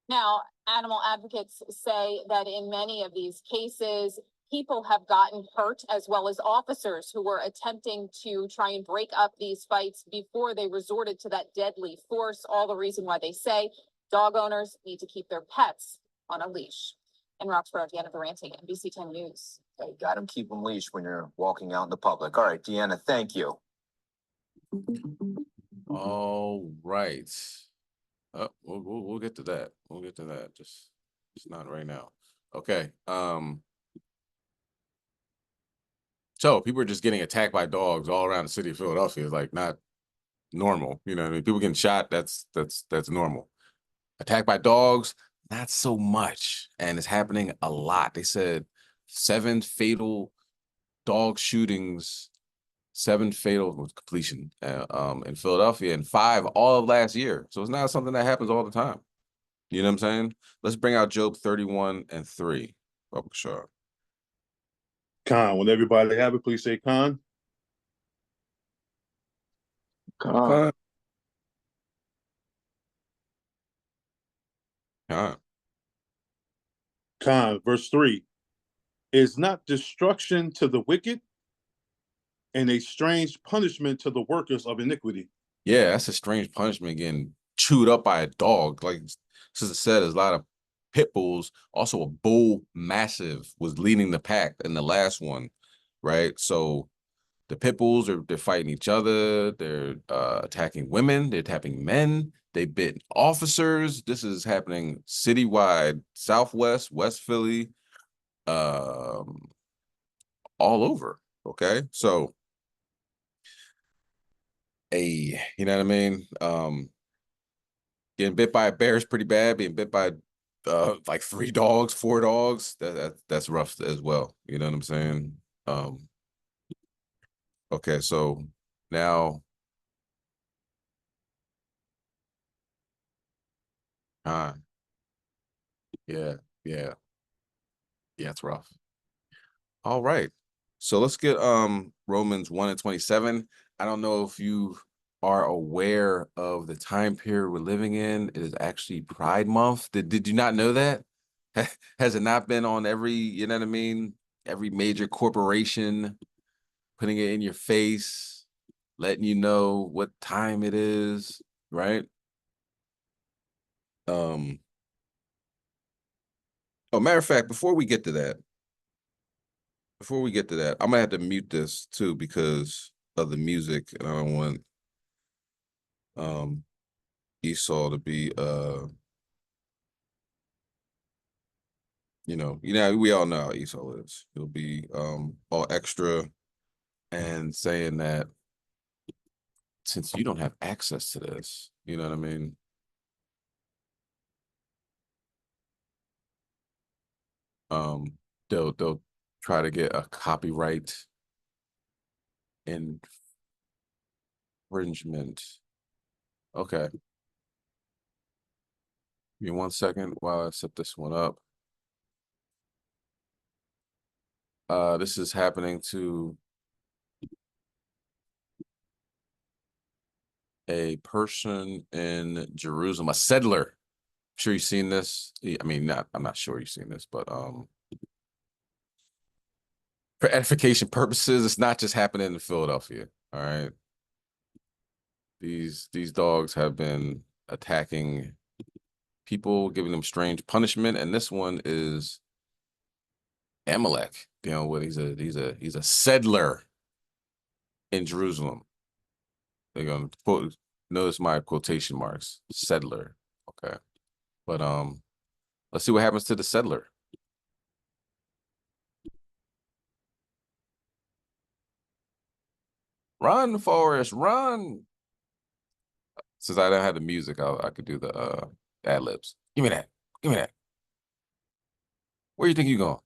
Now, animal advocates say that in many of these cases, people have gotten hurt, as well as officers who were attempting to try and break up these fights before they resorted to that deadly force. All the reason why they say dog owners need to keep their pets on a leash. In Roxborough, Deanna Durante, NBC 10 News. You got them keep them leashed when you're walking out in the public. All right, Deanna, thank you. All right. We'll get to that. We'll get to that. Just not right now. Okay. So people are just getting attacked by dogs all around the city of Philadelphia. It's like not normal. You know what I mean? People getting shot, that's normal. Attacked by dogs, not so much. And it's happening a lot. They said 7 fatal dog shootings, 7 fatal with completion in Philadelphia, and 5 all of last year. So it's not something that happens all the time. You know what I'm saying? Let's bring out Job 31:3. Bubba Shaw. Con, when everybody have it, please say con. Con. Con. Con, verse 3. Is not destruction to the wicked and a strange punishment to the workers of iniquity? Yeah, that's a strange punishment, getting chewed up by a dog. Like Sister said, there's a lot of pit bulls. Also, a bull massive was leading the pack in the last one, right? So the pit bulls they're fighting each other. They're attacking women. They're attacking men. They bit officers. This is happening citywide, Southwest, West Philly, all over. Okay, so you know what I mean? Getting bit by a bear is pretty bad. Being bit by like 3 dogs, 4 dogs, that's rough as well. You know what I'm saying? Okay, so now yeah, it's rough. All right. So let's get Romans 1:27. I don't know if you are aware of the time period we're living in. It is actually Pride Month. Did you not know that? Has it not been on every, you know what I mean? Every major corporation putting it in your face, letting you know what time it is, right? Oh, matter of fact, before we get to that, I'm gonna have to mute this too because of the music, and I don't want Esau to be we all know how Esau is. He'll be all extra and saying that since you don't have access to this, you know what I mean? They'll try to get a copyright infringement. Okay. Give me 1 second while I set this one up. This is happening to a person in Jerusalem, a settler. I'm sure you've seen this. I mean, I'm not sure you've seen this, but for edification purposes, it's not just happening in Philadelphia. All right. These dogs have been attacking people, giving them strange punishment, and this one is Amalek dealing with. He's a settler in Jerusalem. They're gonna quote, notice my quotation marks, settler. Okay. But let's see what happens to the settler. Run, Forrest, run. Since I don't have the music, I could do the ad libs. Give me that. Give me that. Where you think you going?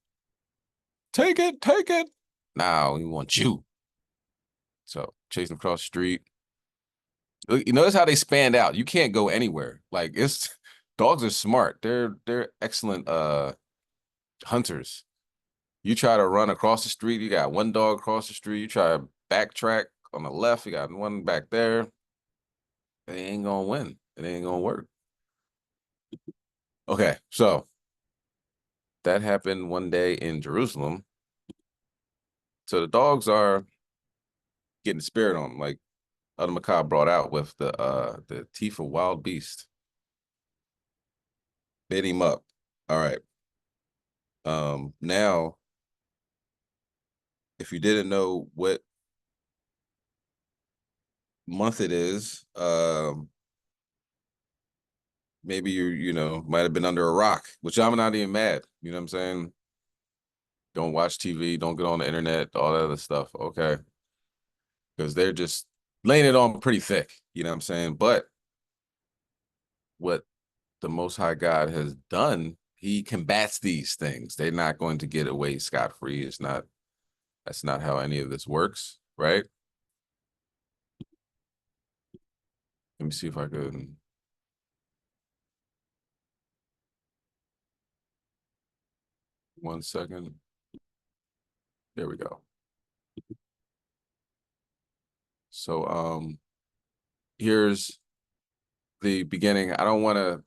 Take it, take it. Now we want you. So chasing across the street. You notice how they spanned out. You can't go anywhere. Like it's dogs are smart. They're excellent hunters. You try to run across the street, you got one dog across the street. You try to backtrack on the left, you got one back there. They ain't gonna win. It ain't gonna work. Okay, so that happened one day in Jerusalem. So the dogs are getting the spirit on them, like Other Macabre brought out with the teeth of wild beast. Bit him up. All right. Now, if you didn't know what month it is, maybe you know might have been under a rock, which I'm not even mad. You know what I'm saying? Don't watch TV, don't get on the internet, all that other stuff. Okay, because they're just laying it on pretty thick. You know what I'm saying? But what the Most High God has done, He combats these things. They're not going to get away scot-free. It's not. That's not how any of this works, right? Let me see if I could. One second. There we go. So here's the beginning. I don't want to,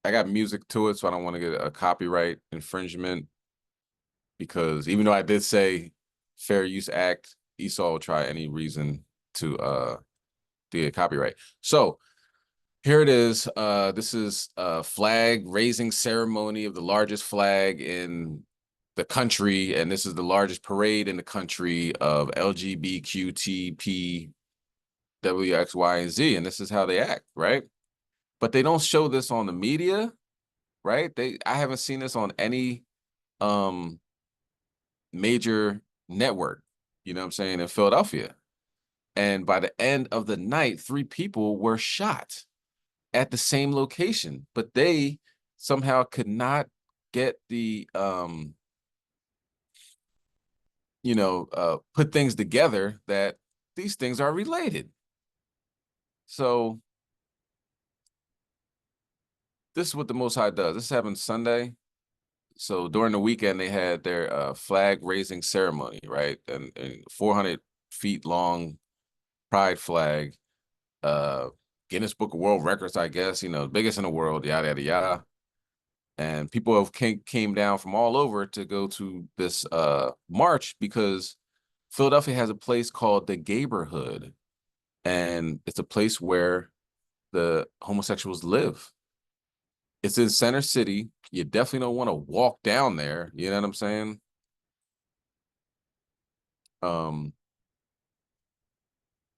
I got music to it, so I don't want to get a copyright infringement, because even though I did say Fair Use Act, Esau will try any reason to get copyright. So here it is. This is a flag raising ceremony of the largest flag in the country, and this is the largest parade in the country of LGBTQTP W, X, Y, and Z, and this is how they act, right? But they don't show this on the media, right? I haven't seen this on any major network, you know what I'm saying, in Philadelphia. And by the end of the night, 3 people were shot at the same location, but they somehow could not get the put things together that these things are related. So this is what the Most High does. This happened Sunday. So during the weekend, they had their flag raising ceremony, right? And 400 feet long pride flag, Guinness Book of World Records, I guess, biggest in the world, yada, yada, yada. And people have came down from all over to go to this march, because Philadelphia has a place called the Gayborhood, and it's a place where the homosexuals live. It's in Center City. You definitely don't want to walk down there. You know what I'm saying?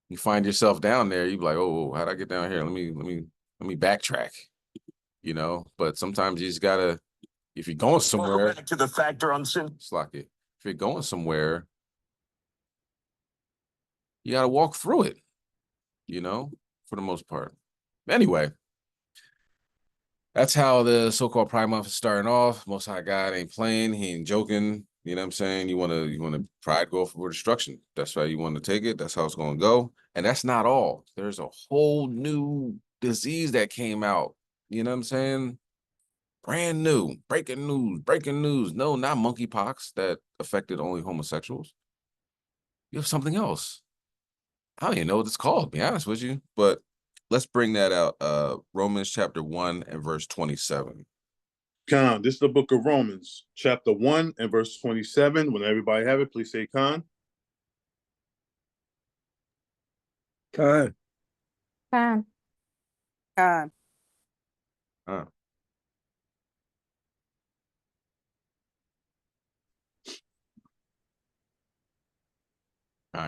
You find yourself down there, you be like, oh, how'd I get down here? Let me backtrack. But sometimes you just gotta, if you're going somewhere. Back to the factor on sin. Slack it. If you're going somewhere, you gotta walk through it, for the most part. Anyway. That's how the so-called Pride Month is starting off. Most High God ain't playing. He ain't joking. You know what I'm saying? You want to pride go for destruction. That's how you want to take it. That's how it's going to go. And that's not all. There's a whole new disease that came out. You know what I'm saying? Brand new. Breaking news. No, not monkeypox that affected only homosexuals. You have something else. I don't even know what it's called, to be honest with you. But let's bring that out. Romans chapter 1 and verse 27. Con, this is the book of Romans, chapter 1 and verse 27. When everybody have it, please say con. Con. Con. Con. Huh.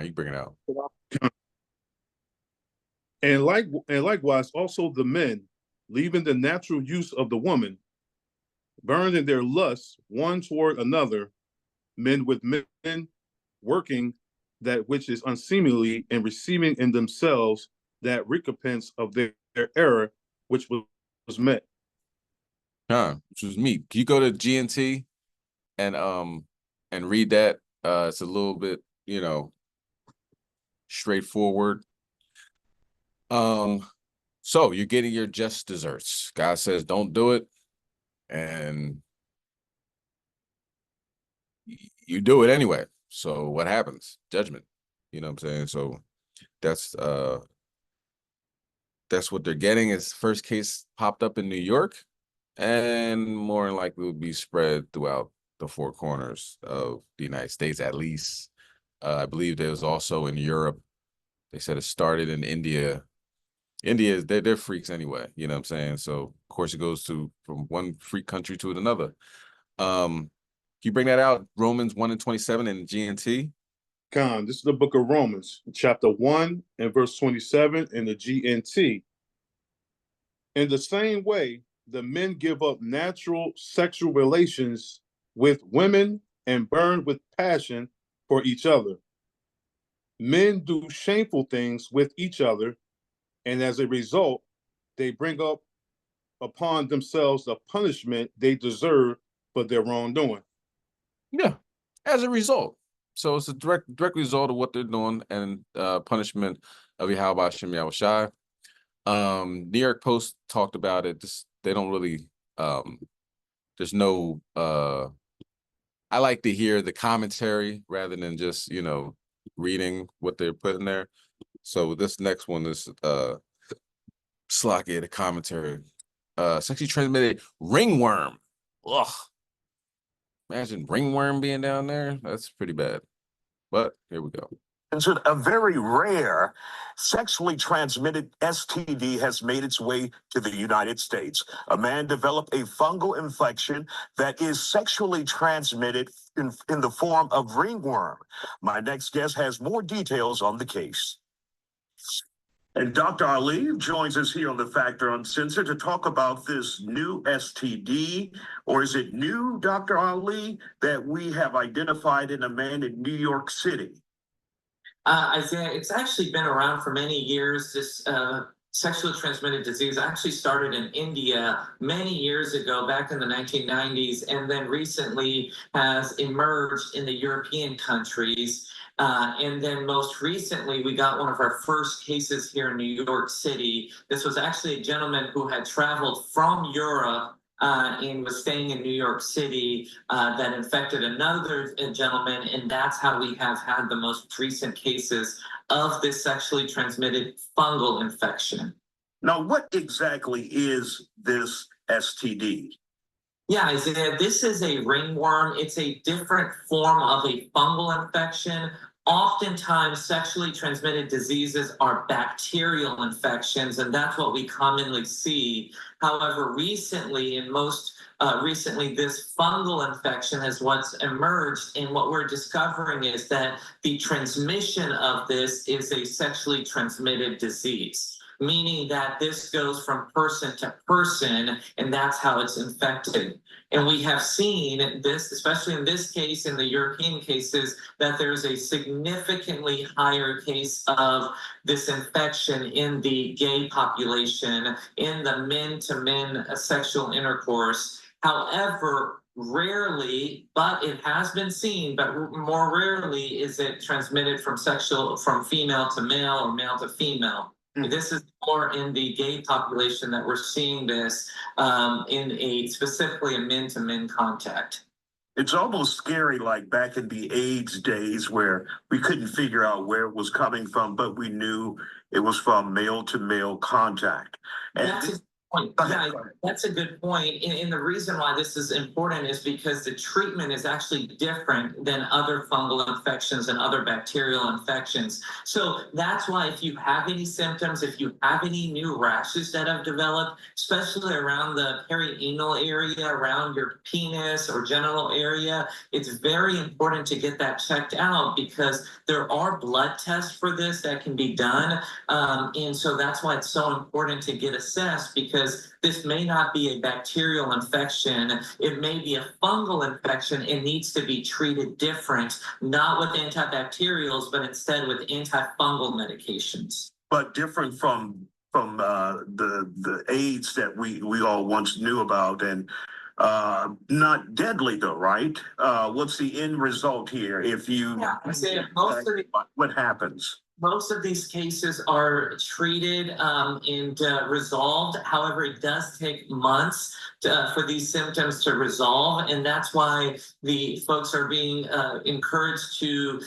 You bring it out. And likewise also the men, leaving the natural use of the woman, burned in their lusts one toward another, men with men, working that which is unseemly, and receiving in themselves that recompense of their error, which was met. Which was me. Can you go to GNT and read that? It's a little bit, straightforward. So you're getting your just desserts. God says don't do it, and you do it anyway. So what happens? Judgment. You know what I'm saying? So that's what they're getting. Is first case popped up in New York, and more than likely will be spread throughout the four corners of the United States, at least. I believe there was also in Europe. They said it started in India. India, they're freaks anyway. You know what I'm saying? So of course it goes from one freak country to another. Can you bring that out? Romans 1 and 27 in GNT. Con, this is the book of Romans, chapter 1 and verse 27 in the GNT. In the same way, the men give up natural sexual relations with women and burn with passion for each other. Men do shameful things with each other, and as a result, they bring up upon themselves the punishment they deserve for their wrongdoing. Yeah, as a result. So it's a direct result of what they're doing, and punishment of Yahweh Hashem Yahushai. New York Post talked about it. They don't really there's no I like to hear the commentary rather than just, reading what they're putting there. So this next one is Slocky, the commentary. Sexually transmitted ringworm. Ugh. Imagine ringworm being down there. That's pretty bad. But here we go. Considered a very rare sexually transmitted STD has made its way to the United States. A man developed a fungal infection that is sexually transmitted in the form of ringworm. My next guest has more details on the case. And Dr. Ali joins us here on the Factor Uncensored to talk about this new STD, or is it new, Dr. Ali, that we have identified in a man in New York City? Isaiah, it's actually been around for many years. This sexually transmitted disease actually started in India many years ago, back in the 1990s, and then recently has emerged in the European countries. And then most recently, we got one of our first cases here in New York City. This was actually a gentleman who had traveled from Europe and was staying in New York City that infected another gentleman, and that's how we have had the most recent cases of this sexually transmitted fungal infection. Now, what exactly is this STD? Yeah, Isaiah, this is a ringworm. It's a different form of a fungal infection. Oftentimes, sexually transmitted diseases are bacterial infections, and that's what we commonly see. However, recently, this fungal infection is what's emerged, and what we're discovering is that the transmission of this is a sexually transmitted disease, meaning that this goes from person to person, and that's how it's infected. And we have seen this, especially in this case, in the European cases, that there's a significantly higher case of this infection in the gay population, in the men-to-men sexual intercourse. However, rarely, but it has been seen, but more rarely is it transmitted from female to male or male to female. This is more in the gay population that we're seeing this specifically a men-to-men contact. It's almost scary, like back in the AIDS days where we couldn't figure out where it was coming from, but we knew it was from male to male contact. And That's a good point. Yeah, that's a good point. And the reason why this is important is because the treatment is actually different than other fungal infections and other bacterial infections. So that's why if you have any symptoms, if you have any new rashes that have developed, especially around the perianal area, around your penis or genital area, it's very important to get that checked out because there are blood tests for this that can be done. And so that's why it's so important to get assessed, because this may not be a bacterial infection. It may be a fungal infection. It needs to be treated different, not with antibacterials, but instead with antifungal medications. But different from the AIDS that we all once knew about, and not deadly though, right? What's the end result here? If you what happens? Most of these cases are treated and resolved. However, it does take months for these symptoms to resolve. And that's why the folks are being encouraged to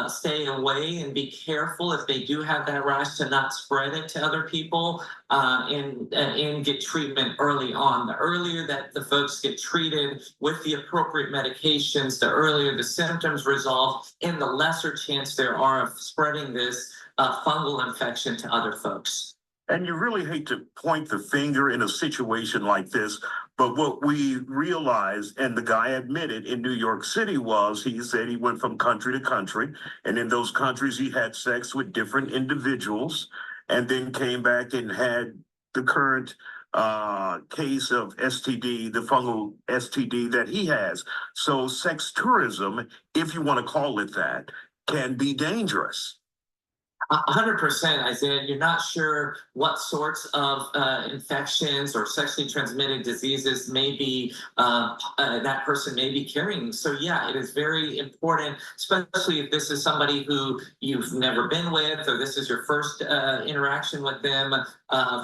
stay away and be careful if they do have that rash to not spread it to other people and get treatment early on. The earlier that the folks get treated with the appropriate medications, the earlier the symptoms resolve and the lesser chance there are of spreading this fungal infection to other folks. And you really hate to point the finger in a situation like this, but what we realized, and the guy admitted in New York City, was he said he went from country to country, and in those countries he had sex with different individuals, and then came back and had the current case of STD, the fungal STD that he has. So sex tourism, if you want to call it that, can be dangerous. 100%, Isaiah. You're not sure what sorts of infections or sexually transmitted diseases maybe that person may be carrying. So yeah, it is very important, especially if this is somebody who you've never been with, or this is your first interaction with them.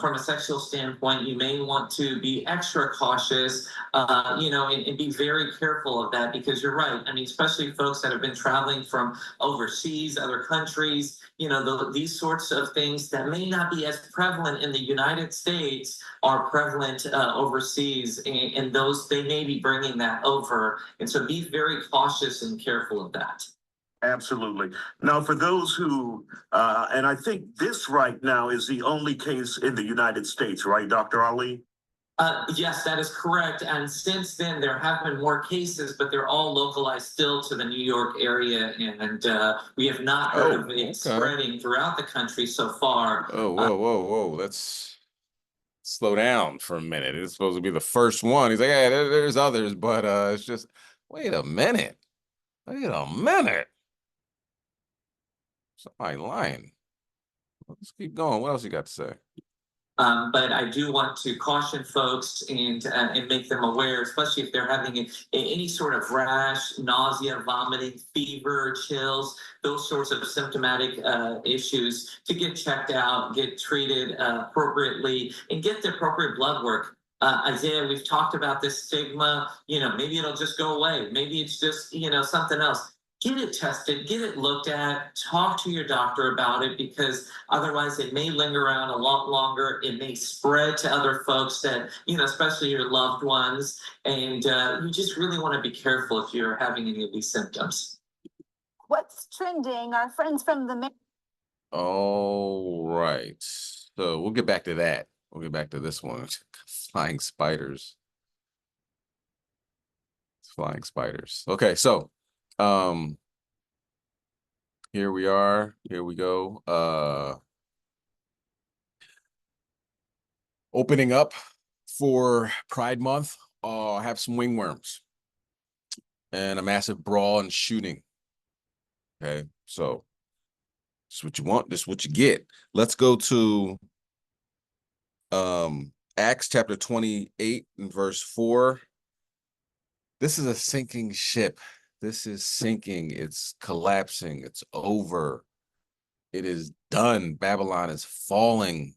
From a sexual standpoint, you may want to be extra cautious, and be very careful of that, because you're right. I mean, especially folks that have been traveling from overseas, other countries, these sorts of things that may not be as prevalent in the United States are prevalent overseas, and those, they may be bringing that over. And so be very cautious and careful of that. Absolutely. Now, for those who, and I think this right now is the only case in the United States, right, Dr. Ali? Yes, that is correct. And since then, there have been more cases, but they're all localized still to the New York area. And we have not heard of it spreading throughout the country so far. Oh, whoa. Let's slow down for a minute. It's supposed to be the first one. He's like, yeah, there's others, but it's just, wait a minute. Somebody lying. Let's keep going. What else you got to say? But I do want to caution folks and make them aware, especially if they're having any sort of rash, nausea, vomiting, fever, chills, those sorts of symptomatic issues, to get checked out, get treated appropriately, and get the appropriate blood work. Isaiah, we've talked about this stigma. Maybe it'll just go away. Maybe it's just, something else. Get it tested, get it looked at, talk to your doctor about it, because otherwise it may linger around a lot longer. It may spread to other folks that, especially your loved ones. And you just really want to be careful if you're having any of these symptoms. What's trending? Our friends from the... All right. So we'll get back to that. We'll get back to this one. Flying spiders. Flying spiders. Okay, so here we are. Here we go. Opening up for Pride Month. Have some wingworms and a massive brawl and shooting. Okay, so this is what you want. This is what you get. Let's go to Acts chapter 28 and verse 4. This is a sinking ship. This is sinking. It's collapsing. It's over. It is done. Babylon is falling.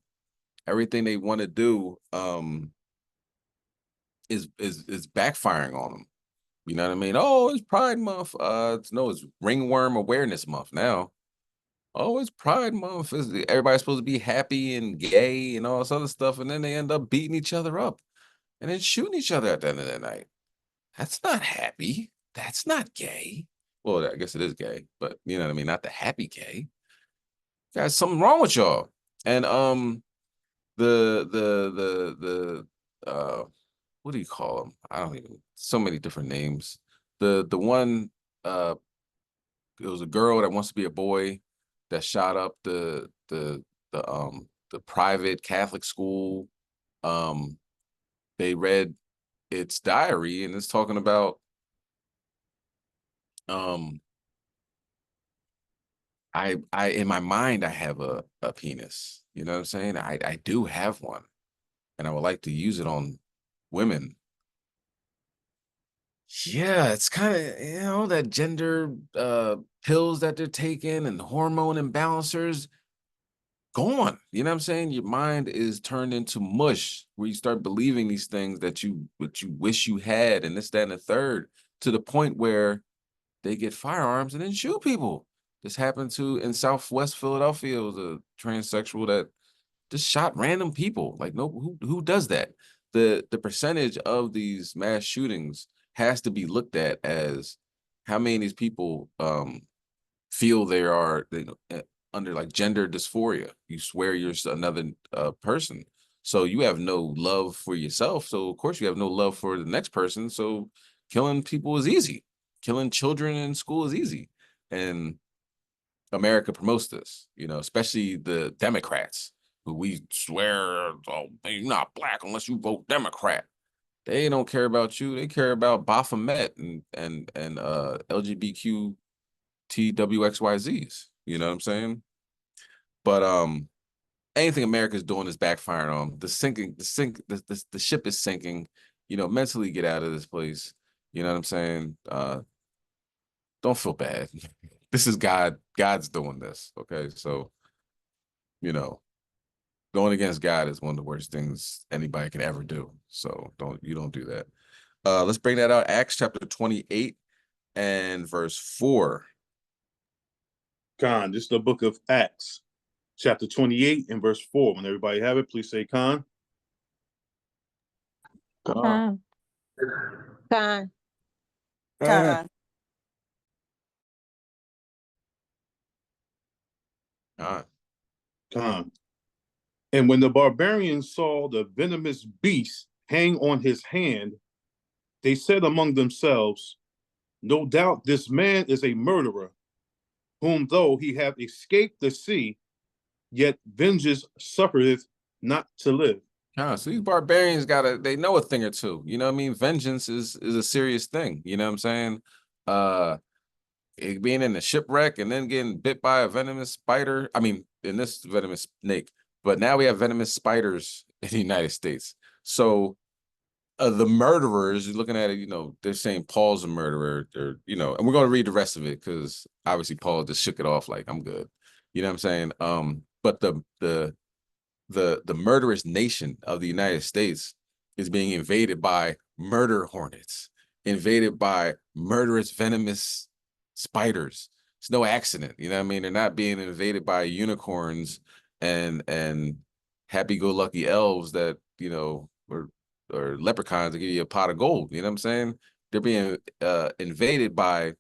Everything they want to do is backfiring on them. You know what I mean? Oh, it's Pride Month. It's Ringworm Awareness Month now. oh, it's Pride Month. Everybody's supposed to be happy and gay and all this other stuff, and then they end up beating each other up and then shooting each other at the end of the night. That's not happy. That's not gay. Well, I guess it is gay, but you know what I mean? Not the happy gay. Got something wrong with y'all. And the what do you call them? I don't even, so many different names. The one it was a girl that wants to be a boy that shot up the private Catholic school. They read its diary and it's talking about I in my mind I have a penis. You know what I'm saying? I do have one and I would like to use it on women. Yeah, it's kind of, you know, that gender pills that they're taking and hormone imbalancers gone. You know what I'm saying? Your mind is turned into mush where you start believing these things that you wish you had and this, that, and the third, to the point where they get firearms and then shoot people. This happened to in Southwest Philadelphia. It was a transsexual that just shot random people. Like, no, who does that? The percentage of these mass shootings has to be looked at as how many of these people feel they are under like gender dysphoria. You swear you're another person, so you have no love for yourself. So of course you have no love for the next person. So killing people is easy. Killing children in school is easy, and America promotes this. You know, especially the Democrats, who we swear, oh, you're not black unless you vote Democrat. They don't care about you. They care about Baphomet and LGBTQ TWXYZs. You know what I'm saying? But anything America's doing is backfiring on them. The ship is sinking. You know, mentally get out of this place. You know what I'm saying? Don't feel bad. This is God. God's doing this. Okay. So, you know, going against God is one of the worst things anybody can ever do. So don't do that. Let's bring that out. Acts chapter 28 and verse 4. Khan, this is the book of Acts, chapter 28 and verse 4. When everybody have it, please say Khan. Khan. Khan. Khan. Khan. And when the barbarians saw the venomous beast hang on his hand, they said among themselves, no doubt this man is a murderer, whom though he have escaped the sea, yet vengeance suffereth not to live. So these barbarians they know a thing or two. You know what I mean? Vengeance is a serious thing. You know what I'm saying? Being in a shipwreck and then getting bit by a venomous spider. I mean, in this venomous snake, but now we have venomous spiders in the United States. So the murderers, you're looking at it, you know, they're saying Paul's a murderer, or, you know, and we're going to read the rest of it because obviously Paul just shook it off like, I'm good. You know what I'm saying? But the murderous nation of the United States is being invaded by murder hornets, invaded by murderous venomous spiders. It's no accident, you know what I mean? They're not being invaded by unicorns and happy-go-lucky elves that, you know, or leprechauns that give you a pot of gold. You know what I'm saying? They're being invaded by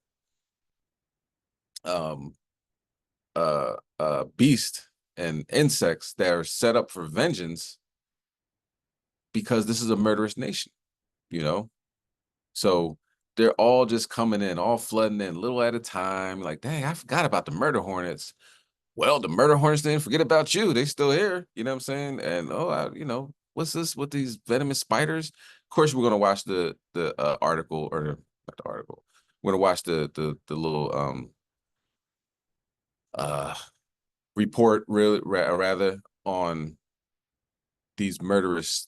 beasts and insects that are set up for vengeance because this is a murderous nation, you know? So they're all just coming in, all flooding in, little at a time. Like, dang, I forgot about the murder hornets. Well, the murder hornets didn't forget about you. They still here. You know what I'm saying? And you know, what's this with these venomous spiders? Of course, we're gonna watch the article, or not the article. We're gonna watch the little report, really rather, on these murderous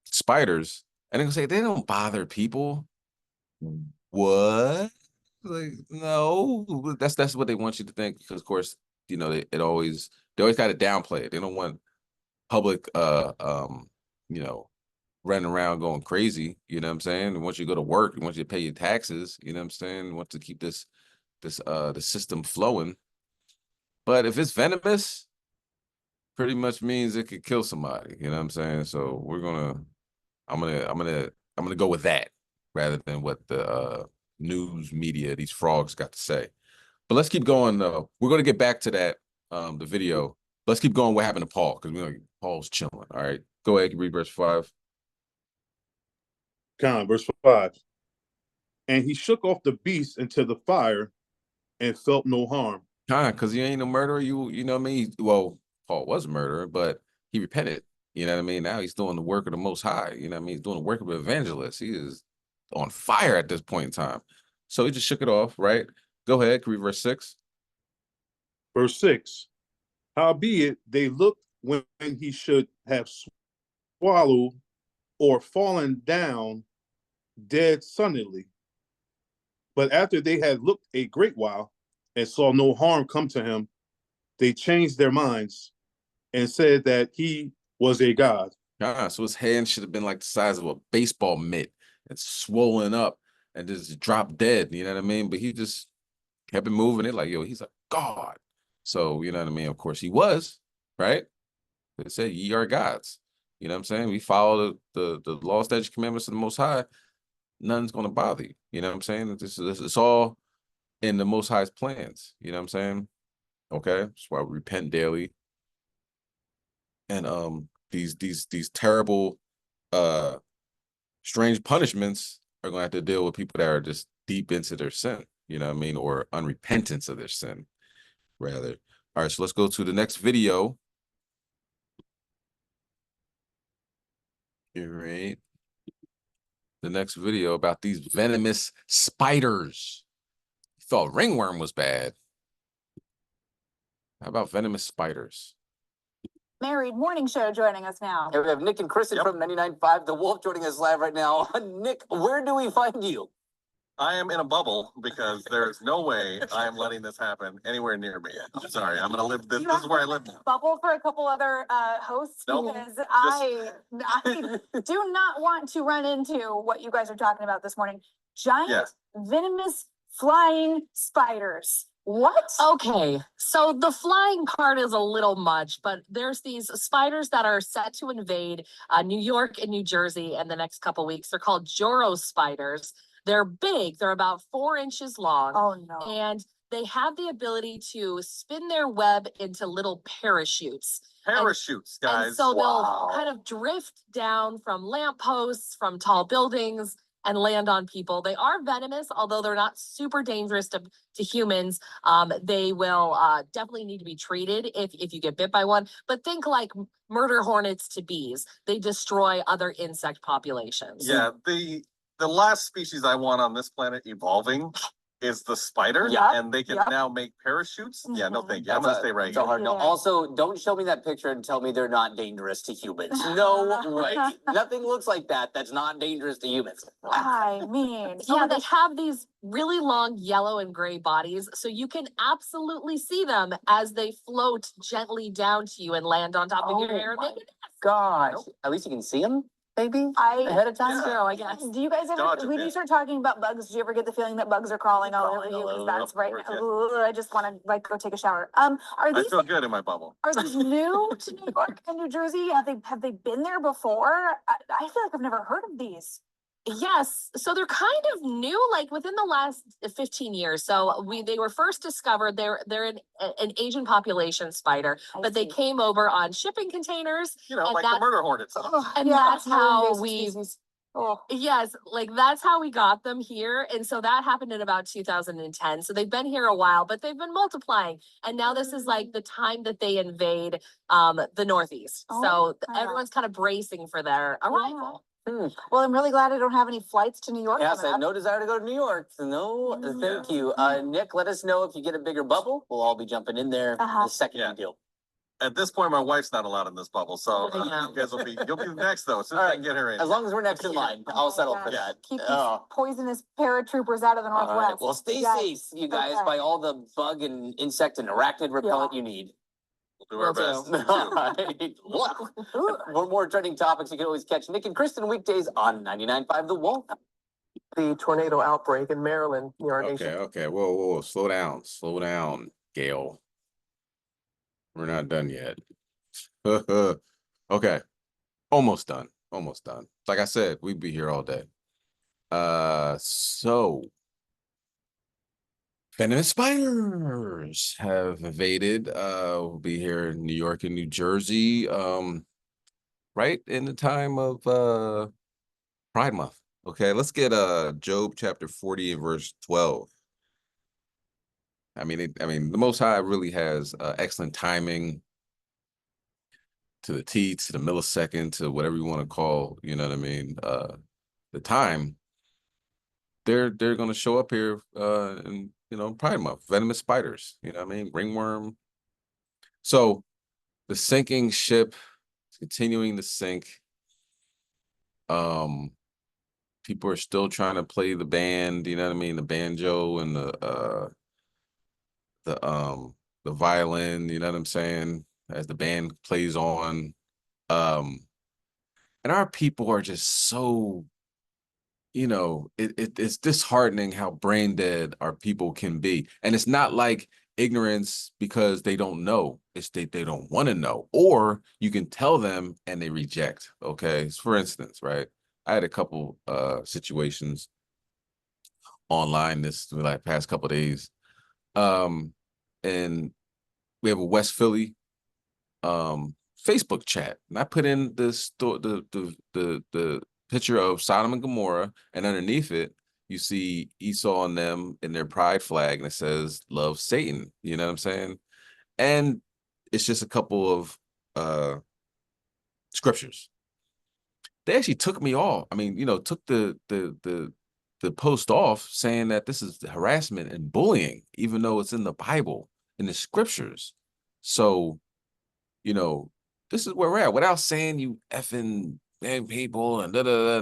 spiders, and they're gonna say they don't bother people. What? Like, no, that's what they want you to think, because of course, you know, they always got to downplay it. They don't want public you know, running around going crazy. You know what I'm saying? They want you to go to work, they want you to pay your taxes, you know what I'm saying? They want to keep the system flowing. But if it's venomous, pretty much means it could kill somebody. You know what I'm saying? So I'm gonna go with that rather than what the news media, these frogs, got to say. But let's keep going though. We're gonna get back to that, the video. Let's keep going. What happened to Paul? Because we know Paul's chilling. All right, go ahead. Read verse 5. Verse 5. And he shook off the beast into the fire and felt no harm. Because he ain't no murderer. You know what I mean? Well, Paul was a murderer, but he repented. You know what I mean? Now he's doing the work of the Most High. You know what I mean? He's doing the work of an evangelist. He is on fire at this point in time. So he just shook it off, right? Go ahead. Can we read verse 6? Verse 6. Howbeit they looked when he should have swallowed or fallen down dead suddenly. But after they had looked a great while and saw no harm come to him, they changed their minds and said that he was a god. So his hand should have been like the size of a baseball mitt and swollen up and just dropped dead. You know what I mean? But he just kept it moving. It like, yo, he's a god. So, you know what I mean? Of course he was, right? It said, ye are gods. You know what I'm saying? We follow the law, statutes, commandments of the Most High. Nothing's going to bother you. You know what I'm saying? It's all in the Most High's plans. You know what I'm saying? Okay? That's why we repent daily. And these terrible strange punishments are going to have to deal with people that are just deep into their sin. You know what I mean? Or unrepentance of their sin, rather. All right, so let's go to the next video. All right. The next video about these venomous spiders. You thought ringworm was bad. How about venomous spiders? Married Morning Show joining us now. Hey, we have Nick and Kristen from 99.5 The Wolf joining us live right now. Nick, where do we find you? I am in a bubble because there's no way I am letting this happen anywhere near me. I'm sorry. I'm gonna live this. This is where I live now. Bubble for a couple other hosts Nope. because I do not want to run into what you guys are talking about this morning. Giant venomous flying spiders. What? Okay, so the flying part is a little much, but there's these spiders that are set to invade New York and New Jersey in the next couple weeks. They're called Joro spiders. They're big. They're about 4 inches long. Oh no. And they have the ability to spin their web into little parachutes. Parachutes, guys. And so they'll kind of drift down from lampposts, from tall buildings, and land on people. They are venomous, although they're not super dangerous to humans. They will definitely need to be treated if you get bit by one. But think like murder hornets to bees. They destroy other insect populations. Yeah, the last species I want on this planet evolving is the spider, and they can now make parachutes. Yeah, no thank you. I'm gonna stay right here. Hard. No, also, don't show me that picture and tell me they're not dangerous to humans. No way. Nothing looks like that. That's not dangerous to humans. I mean, yeah, they have these really long yellow and gray bodies, so you can absolutely see them as they float gently down to you and land on top of your hair. Gosh, at least you can see them. Maybe ahead of time. So I guess. Do you guys ever, when you start talking about bugs, do you ever get the feeling that bugs are crawling all over you? Because that's right. I just want to like go take a shower. Are these? I feel good in my bubble. Are these new to New York and New Jersey? Have they been there before? I feel like I've never heard of these. Yes, so they're kind of new, like within the last 15 years. So they were first discovered. They're an Asian population spider, but they came over on shipping containers. You know, like the murder hornets. And that's how yes, like that's how we got them here. And so that happened in about 2010. So they've been here a while, but they've been multiplying. And now this is like the time that they invade the Northeast. So everyone's kind of bracing for their arrival. Well, I'm really glad I don't have any flights to New York. Yes, I have no desire to go to New York. So no, thank you. Nick, let us know if you get a bigger bubble. We'll all be jumping in there the second you do. At this point, my wife's not allowed in this bubble, so you guys you'll be next though. As soon as I can get her in. As long as we're next in line, I'll settle for that. Keep these poisonous paratroopers out of the Northwest. All right. Well, stay safe, you guys. Buy all the bug and insect and arachnid repellent you need. We'll do our best. For more trending topics, you can always catch Nick and Kristen weekdays on 99.5 The Wolf. The tornado outbreak in Maryland, near our nation. Okay. Whoa. Slow down, Gail. We're not done yet. Okay. Almost done. Almost done. Like I said, we'd be here all day. So venomous spiders have invaded. We'll be here in New York and New Jersey. Right in the time of Pride Month. Okay, let's get Job chapter 40 and verse 12. I mean, the Most High really has excellent timing to the T, to the millisecond, to whatever you want to call, you know what I mean, the time. They're gonna show up here in, you know, Pride Month, venomous spiders, you know what I mean, ringworm. So the sinking ship is continuing to sink. People are still trying to play the band, you know what I mean, the banjo and the violin, you know what I'm saying, as the band plays on. And our people are just so, you know, it's disheartening how brain dead our people can be. And it's not like ignorance because they don't know. It's they don't want to know. Or you can tell them and they reject. Okay. So for instance, right? I had a couple situations online this like past couple days. And we have a West Philly Facebook chat, and I put in the picture of Sodom and Gomorrah, and underneath it, you see Esau and them in their pride flag, and it says "Love Satan." You know what I'm saying? And it's just a couple of scriptures. They actually took me off. I mean, you know, took the post off, saying that this is harassment and bullying, even though it's in the Bible, in the scriptures. So, you know, this is where we're at, without saying you effing bad people and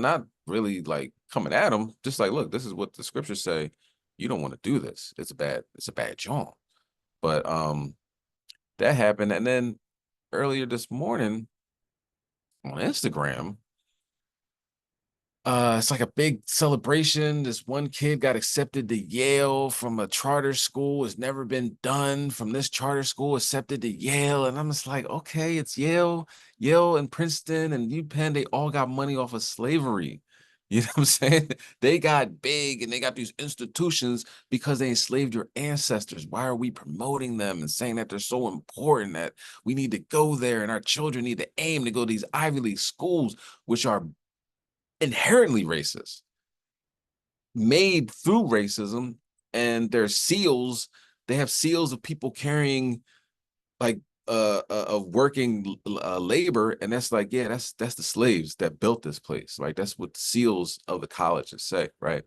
not really like coming at them, just like, look, this is what the scriptures say. You don't want to do this. It's a bad job. But that happened. And then earlier this morning on Instagram, it's like a big celebration. This one kid got accepted to Yale from a charter school. It's never been done from this charter school, accepted to Yale. And I'm just like, okay, it's Yale and Princeton and UPenn. They all got money off of slavery. You know what I'm saying? They got big and they got these institutions because they enslaved your ancestors. Why are we promoting them and saying that they're so important that we need to go there and our children need to aim to go to these Ivy League schools, which are inherently racist, made through racism, and their seals, they have seals of people carrying like of working labor, and that's like, yeah, that's the slaves that built this place, right? That's what the seals of the colleges say, right?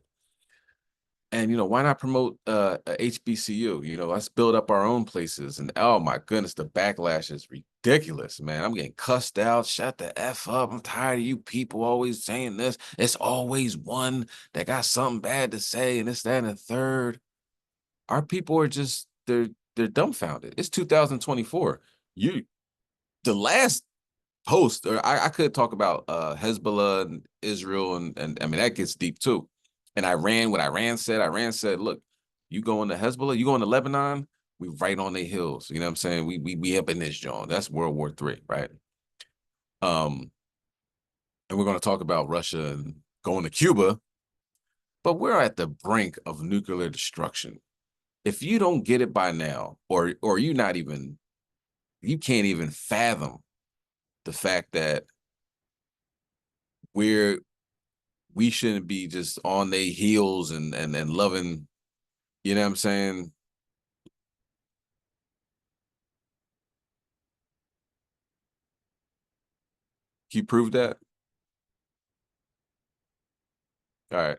And you know, why not promote a HBCU? You know, let's build up our own places. And oh my goodness, the backlash is ridiculous, man. I'm getting cussed out. Shut the F up. I'm tired of you people always saying this. It's always one that got something bad to say, and this, that, and the third. Our people are just they're dumbfounded. It's 2024. The last host, or I could talk about Hezbollah and Israel, and I mean that gets deep too. And Iran, what Iran said, look, you go into Hezbollah, you go into Lebanon, we right on the hills. You know what I'm saying? We up in this joint. That's World War III, right? And we're going to talk about Russia and going to Cuba, but we're at the brink of nuclear destruction. If you don't get it by now, or you can't even fathom the fact that we shouldn't be just on their heels and loving, you know what I'm saying? Can you prove that? All right.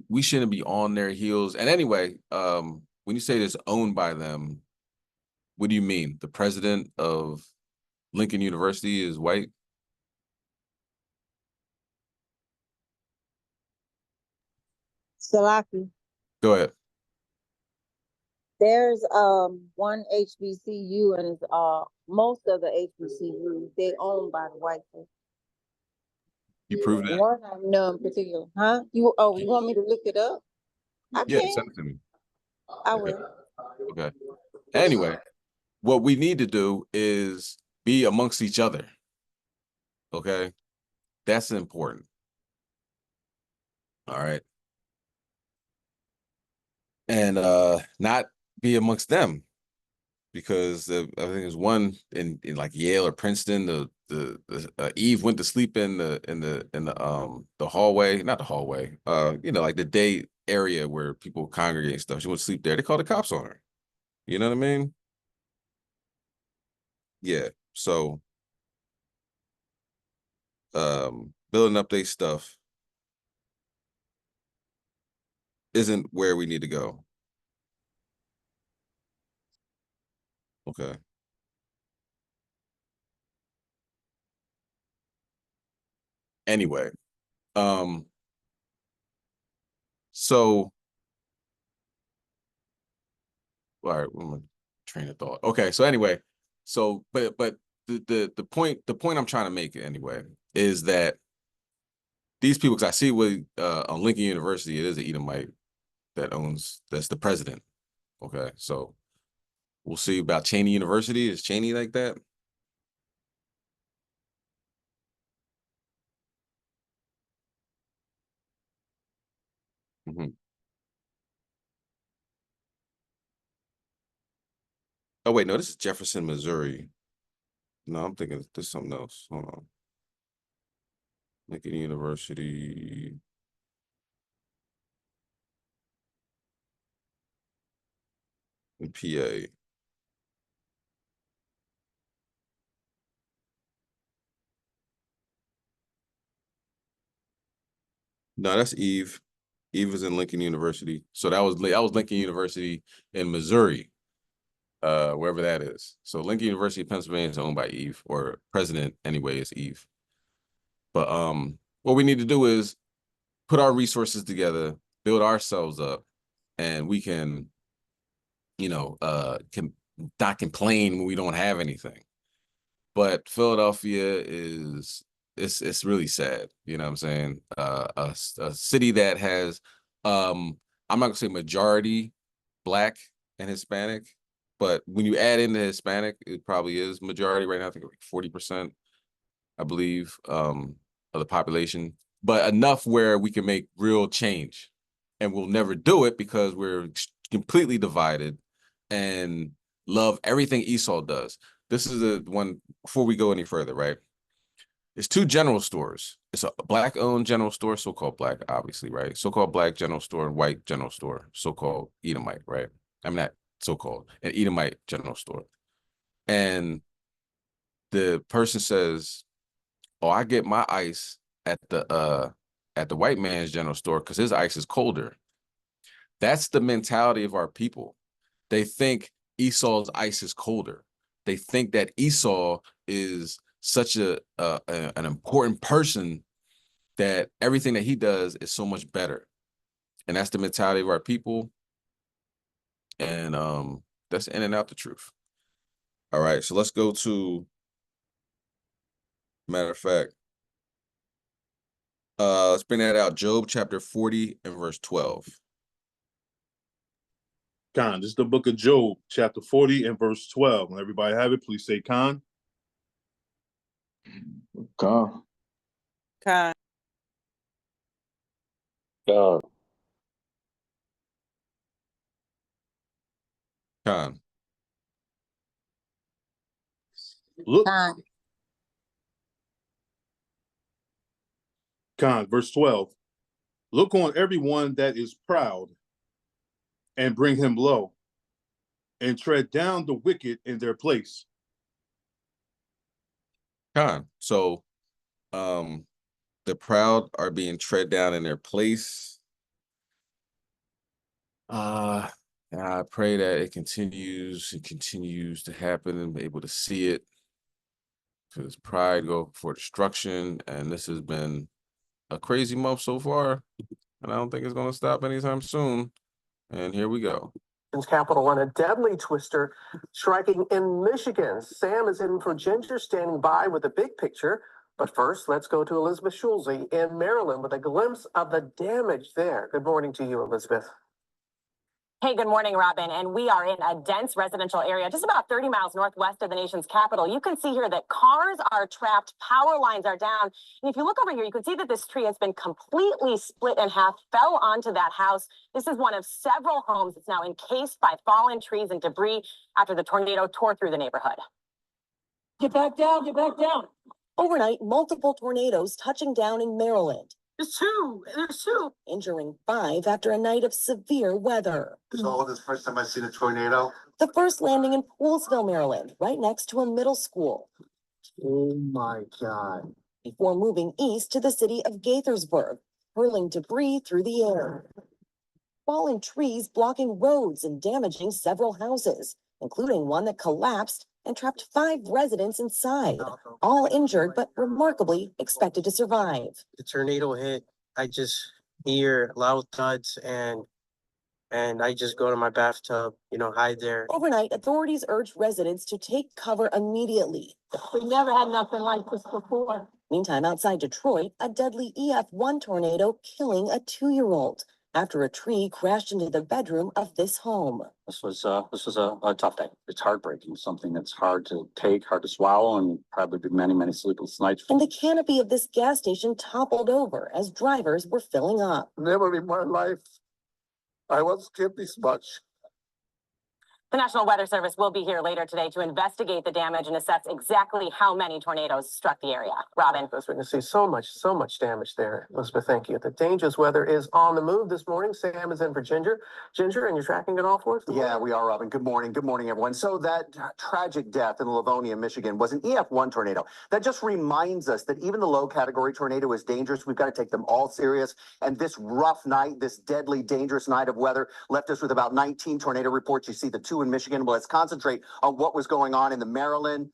We shouldn't be on their heels. And anyway, when you say it's owned by them, what do you mean? The president of Lincoln University is white? Salaki. Go ahead. There's one HBCU and it's most of the HBCUs they owned by the white people. You prove that? One I know in particular. Huh? You want me to look it up? I Yeah, can. send it to me. I will. Okay. Anyway, what we need to do is be amongst each other. Okay? That's important. All right. And not be amongst them, because I think there's one in like Yale or Princeton. The Eve went to sleep in the hallway, not the hallway, like the day area where people congregate and stuff. She went to sleep there. They called the cops on her. You know what I mean? Yeah. So building up their stuff isn't where we need to go. Okay. Anyway, so all right, where my train of thought. Okay, so anyway, so but the point I'm trying to make anyway is that these people, because I see with on Lincoln University, it is an Edomite that's the president. Okay, so we'll see about Cheney University. Is Cheney like that? Mm-hmm. Oh wait, no, this is Jefferson, Missouri. No, I'm thinking this is something else. Hold on. Lincoln University. In PA. No, that's Eve. Eve was in Lincoln University. So that was Lincoln University in Missouri, wherever that is. So Lincoln University of Pennsylvania is owned by Eve, or president anyway is Eve. But what we need to do is put our resources together, build ourselves up, and we can not complain when we don't have anything. But Philadelphia it's really sad. You know what I'm saying? A city that has I'm not gonna say majority Black and Hispanic, but when you add in the Hispanic, it probably is majority right now. I think like 40%, I believe, of the population, but enough where we can make real change. And we'll never do it because we're completely divided and love everything Esau does. This is the one, before we go any further, right? It's two general stores. It's a Black-owned general store, so-called Black, obviously, right? So-called Black general store, white general store, so-called Edomite, right? I'm not so-called, an Edomite general store. And the person says, oh, I get my ice at the white man's general store because his ice is colder. That's the mentality of our people. They think Esau's ice is colder. They think that Esau is such an important person that everything that he does is so much better. And that's the mentality of our people. And that's in and out the truth. All right, so let's go to, matter of fact, let's bring that out. Job chapter 40 and verse 12. Khan, this is the book of Job, chapter 40 and verse 12. When everybody have it, please say Khan. Khan. Khan. Khan. Khan. Look. Khan. Khan, verse 12. Look on everyone that is proud and bring him low, and tread down the wicked in their place. Khan. So the proud are being tread down in their place. And I pray that it continues to happen and be able to see it, because pride go before destruction. And this has been a crazy month so far, and I don't think it's going to stop anytime soon. And here we go. Capital and a deadly twister striking in Michigan. Sam is in for Ginger, standing by with a big picture. But first, let's go to Elizabeth Schulze in Maryland with a glimpse of the damage there. Good morning to you, Elizabeth. Hey, good morning, Robin. And we are in a dense residential area, just about 30 miles northwest of the nation's capital. You can see here that cars are trapped, power lines are down. And if you look over here, you can see that this tree has been completely split in half, fell onto that house. This is one of several homes that's now encased by fallen trees and debris after the tornado tore through the neighborhood. Get back down, get back down. Overnight, multiple tornadoes touching down in Maryland, There's two. injuring 5 after a night of severe weather. So this is the first time I've seen a tornado. The first landing in Poolsville, Maryland, right next to a middle school, Oh my God. before moving east to the city of Gaithersburg, hurling debris through the air. Fallen trees blocking roads and damaging several houses, including one that collapsed and trapped 5 residents inside, all injured but remarkably expected to survive. The tornado hit, I just hear loud thuds and I just go to my bathtub, hide there. Overnight, authorities urged residents to take cover immediately. We never had nothing like this before. Meantime, outside Detroit, a deadly EF1 tornado killing a 2-year-old after a tree crashed into the bedroom of this home. This was a tough day. It's heartbreaking, something that's hard to take, hard to swallow, and probably be many, many sleepless nights. And the canopy of this gas station toppled over as drivers were filling up. Never in my life I was scared this much. The National Weather Service will be here later today to investigate the damage and assess exactly how many tornadoes struck the area. Robin. That's what you see. So much damage there. Elizabeth, thank you. The dangerous weather is on the move this morning. Sam is in for Ginger. Ginger, and you're tracking it all for us? Yeah, we are, Robin. Good morning. Good morning, everyone. So that tragic death in Livonia, Michigan was an EF1 tornado. That just reminds us that even the low category tornado is dangerous. We've got to take them all serious. And this rough night, this deadly, dangerous night of weather left us with about 19 tornado reports. You see the 2 in Michigan. Well, let's concentrate on what was going on in the Maryland,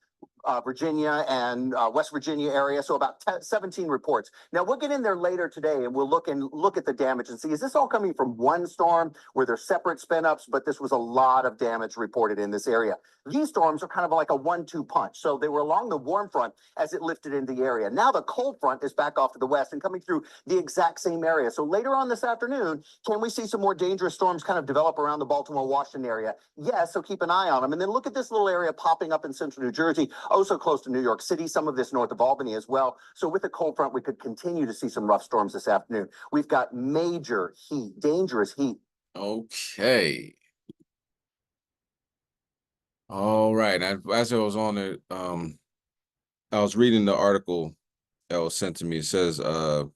Virginia, and West Virginia area. So about 17 reports. Now we'll get in there later today and we'll look at the damage and see, is this all coming from one storm where there's separate spin ups, but this was a lot of damage reported in this area. These storms are kind of like a 1-2 punch. So they were along the warm front as it lifted into the area. Now the cold front is back off to the west and coming through the exact same area. So later on this afternoon, can we see some more dangerous storms kind of develop around the Baltimore, Washington area? Yes, so keep an eye on them. And then look at this little area popping up in central New Jersey, oh so close to New York City, some of this north of Albany as well. So with the cold front, we could continue to see some rough storms this afternoon. We've got major heat, dangerous heat. Okay. All right. As I was on it, I was reading the article that was sent to me. It says, who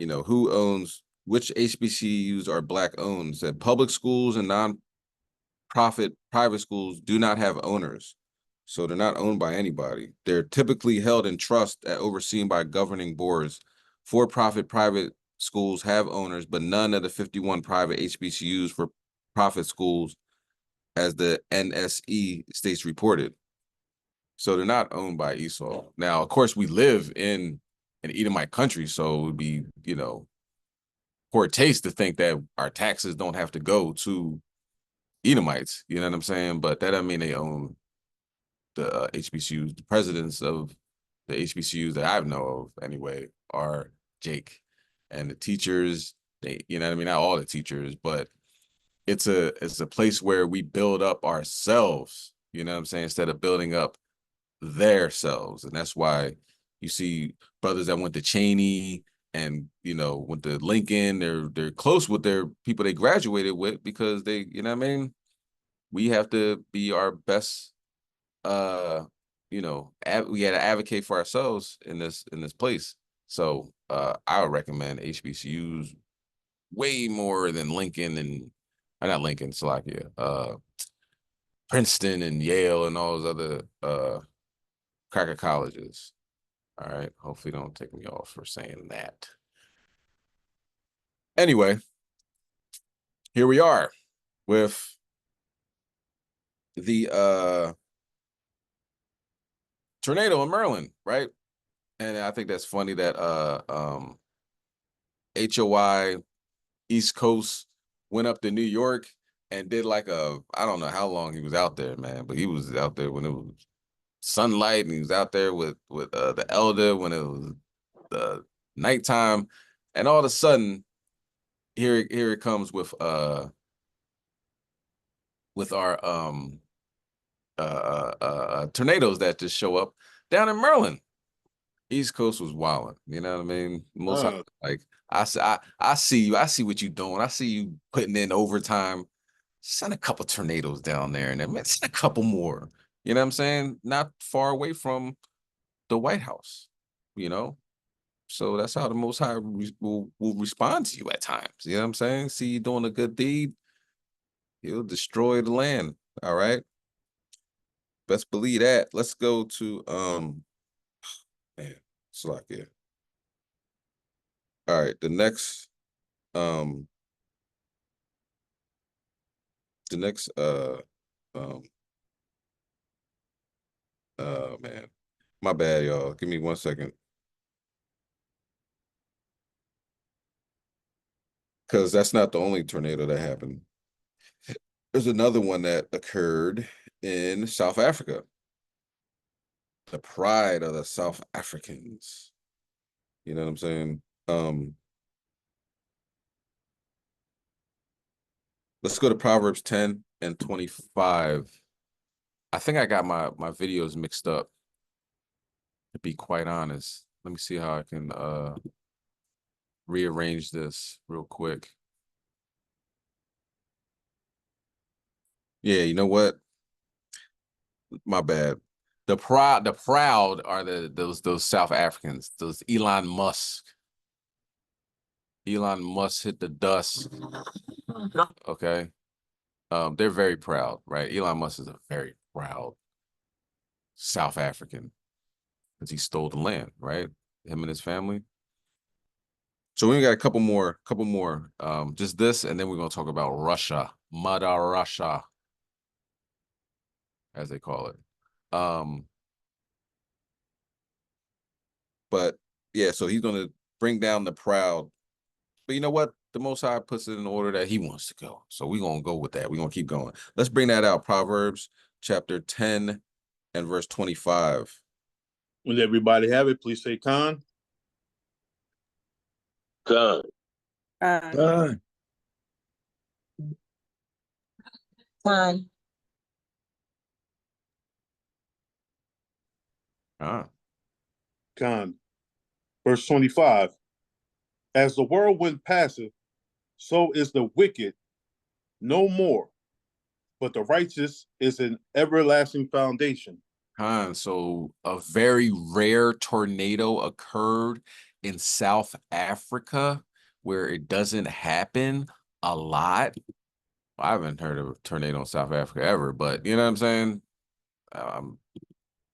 owns which HBCUs are Black owned. It said public schools and non-profit private schools do not have owners. So they're not owned by anybody. They're typically held in trust and overseen by governing boards. For-profit private schools have owners, but none of the 51 private HBCUs for profit schools, as the NSE states reported. So they're not owned by Esau. Now, of course, we live in an Edomite country, so it would be, poor taste to think that our taxes don't have to go to Edomites. You know what I'm saying? But that doesn't mean they own the HBCUs. The presidents of the HBCUs that I know of anyway are Jake, and the teachers, not all the teachers, but it's a place where we build up ourselves, instead of building up their selves. And that's why you see brothers that went to Cheney and went to Lincoln, they're close with their people they graduated with, because they, we have to be our best. We got to advocate for ourselves in this place. So I would recommend HBCUs way more than Lincoln and not Lincoln, Slovakia, Princeton and Yale and all those other cracker colleges. All right. Hopefully don't take me off for saying that. Anyway, here we are with the tornado in Maryland, right? And I think that's funny that HOI East Coast went up to New York and did like I don't know how long he was out there, man, but he was out there when it was sunlight, and he was out there with the elder when it was the nighttime, and all of a sudden here it comes with with our tornadoes that just show up down in Maryland. East Coast was wilding, you know what I mean? Like I see you, I see what you're doing. I see you putting in overtime. Send a couple tornadoes down there and then send a couple more. You know what I'm saying? Not far away from the White House, you know? So that's how the Most High will respond to you at times. You know what I'm saying? See you doing a good deed, he'll destroy the land. All right. Best believe that. Let's go to man, Slack here. All right, the next um man. My bad, y'all. Give me 1 second. Because that's not the only tornado that happened. There's another one that occurred in South Africa. The pride of the South Africans. You know what I'm saying? Let's go to Proverbs 10 and 25. I think I got my videos mixed up, to be quite honest. Let me see how I can rearrange this real quick. Yeah, you know what? My bad. The proud are those South Africans, those Elon Musk. Elon Musk hit the dust. Okay. They're very proud, right? Elon Musk is a very proud South African because he stole the land, right? Him and his family. So we got a couple more, just this, and then we're gonna talk about Russia, Mother Russia, as they call it. But yeah, so he's gonna bring down the proud. But you know what? The Most High puts it in order that he wants to go. So we're gonna go with that. We're gonna keep going. Let's bring that out. Proverbs chapter 10 and verse 25. When everybody have it, please say Khan. Khan. Khan. Khan. Khan. Verse 25. As the whirlwind passeth, so is the wicked no more, but the righteous is an everlasting foundation. So a very rare tornado occurred in South Africa where it doesn't happen a lot. I haven't heard of a tornado in South Africa ever, but you know what I'm saying? I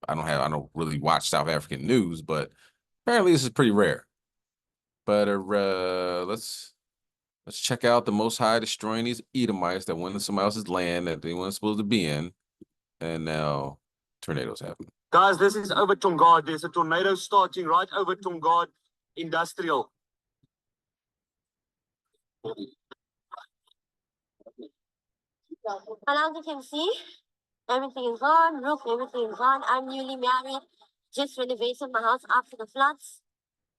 don't really watch South African news, but apparently this is pretty rare. But let's check out the Most High destroying these Edomites that went into somebody else's land that they weren't supposed to be in, and now tornadoes happen. Guys, this is over Tongad. There's a tornado starting right over Tongad Industrial. And as you can see, everything is gone, roof, everything is gone. I'm newly married, just renovated my house after the floods,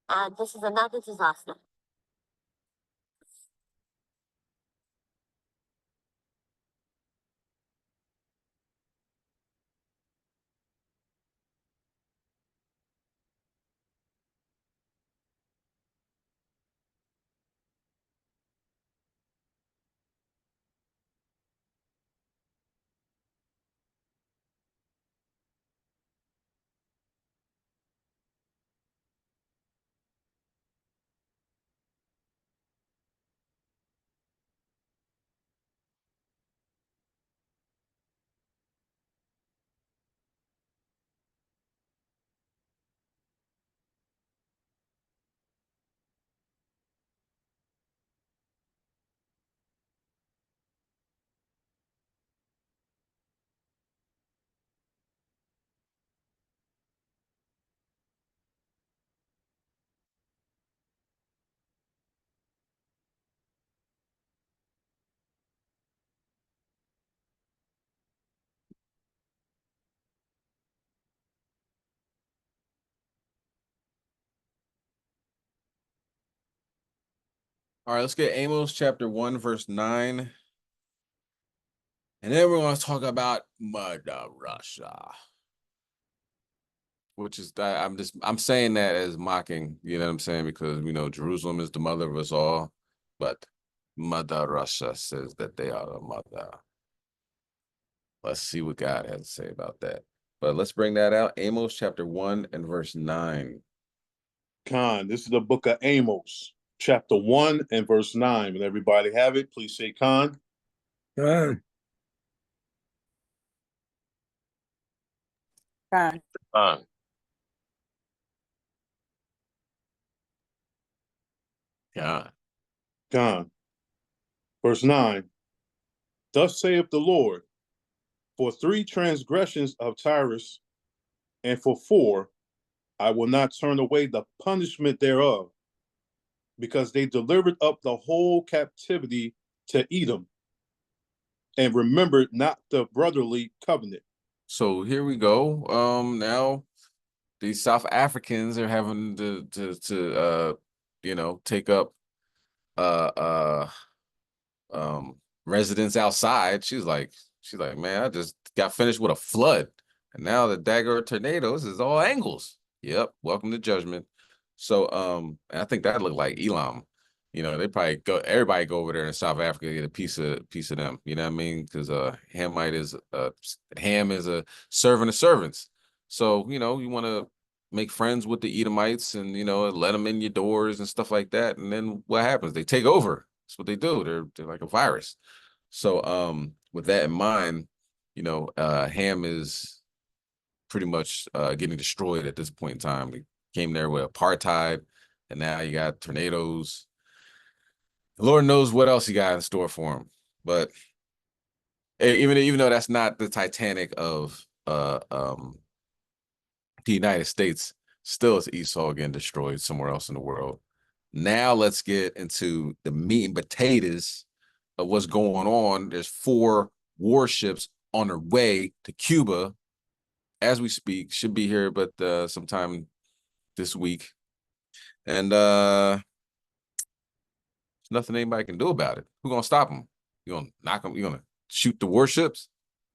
and this is another disaster. All right, let's get Amos chapter 1, verse 9 And then we're going to talk about Mother Russia, which is I'm saying that as mocking, you know what I'm saying? Because we know Jerusalem is the mother of us all, but Mother Russia says that they are the mother. Let's see what God has to say about that. But let's bring that out. Amos chapter 1 and verse 9. Khan, this is the book of Amos, chapter 1 and verse 9. And everybody have it, please say Khan. Khan. Khan. Yeah. Khan. Verse 9. Thus saith the Lord, for 3 transgressions of Tyrus, and for 4, I will not turn away the punishment thereof, because they delivered up the whole captivity to Edom, and remembered not the brotherly covenant. So here we go. Now these South Africans are having to take up residents outside. She's like, man, I just got finished with a flood, and now the dagger of tornadoes is all angles. Yep, welcome to judgment. So and I think that looked like Elam. They probably everybody go over there in South Africa to get a piece of them. You know what I mean? Because Ham is a servant of servants. So you want to make friends with the Edomites and let them in your doors and stuff like that. And then what happens? They take over. That's what they do. They're like a virus. So with that in mind, Ham is pretty much getting destroyed at this point in time. They came there with apartheid, and now you got tornadoes. Lord knows what else he got in store for him. But even though that's not the Titanic of the United States, still it's Esau getting destroyed somewhere else in the world. Now let's get into the meat and potatoes of what's going on. There's 4 warships on their way to Cuba as we speak. Should be here, but sometime this week. And there's nothing anybody can do about it. Who's gonna stop them? You gonna knock them? You gonna shoot the warships?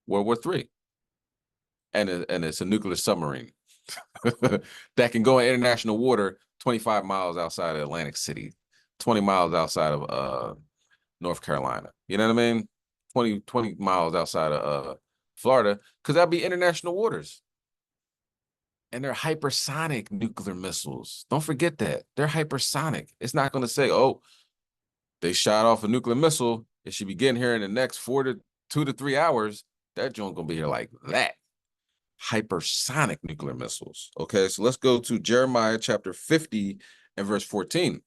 World War III. And it's a nuclear submarine that can go in international water 25 miles outside of Atlantic City, 20 miles outside of North Carolina. You know what I mean? 20 miles outside of Florida, because that'd be international waters. And they're hypersonic nuclear missiles. Don't forget that. They're hypersonic. It's not going to say, oh, they shot off a nuclear missile. It should be getting here in the next 2 to 3 hours. That joint going to be here like that. Hypersonic nuclear missiles. Okay, so let's go to Jeremiah chapter 50 and verse 14.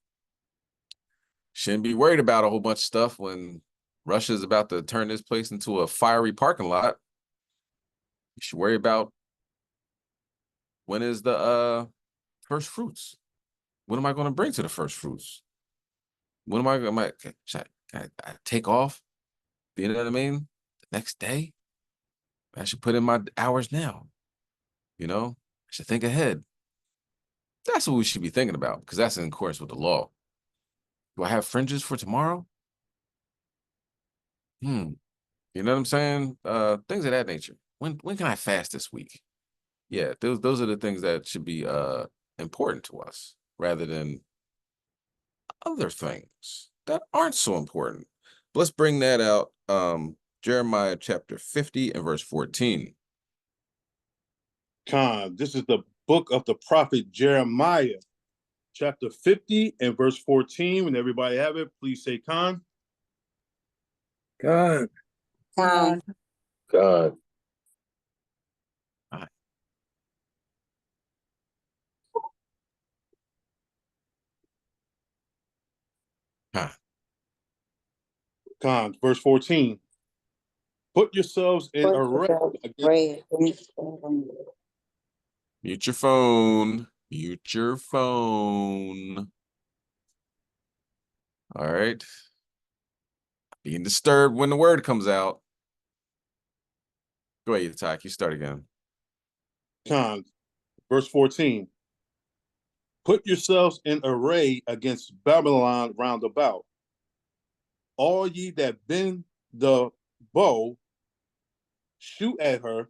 Shouldn't be worried about a whole bunch of stuff when Russia's about to turn this place into a fiery parking lot. You should worry about when is the first fruits. What am I going to bring to the first fruits? What am I going to can I take off? You know what I mean? The next day? I should put in my hours now. I should think ahead. That's what we should be thinking about, because that's in accordance with the law. Do I have fringes for tomorrow? You know what I'm saying? Things of that nature. When can I fast this week? Yeah, those are the things that should be important to us, rather than other things that aren't so important. But let's bring that out. Jeremiah chapter 50 and verse 14. Khan, this is the book of the prophet Jeremiah, chapter 50 and verse 14. When everybody have it, please say Khan. Khan. Khan. God. Khan, verse 14. Put yourselves in array against. Mute your phone. Mute your phone. All right. Being disturbed when the word comes out. Go ahead, Yatak. You start again. Khan, verse 14. Put yourselves in array against Babylon round about. All ye that bend the bow shoot at her,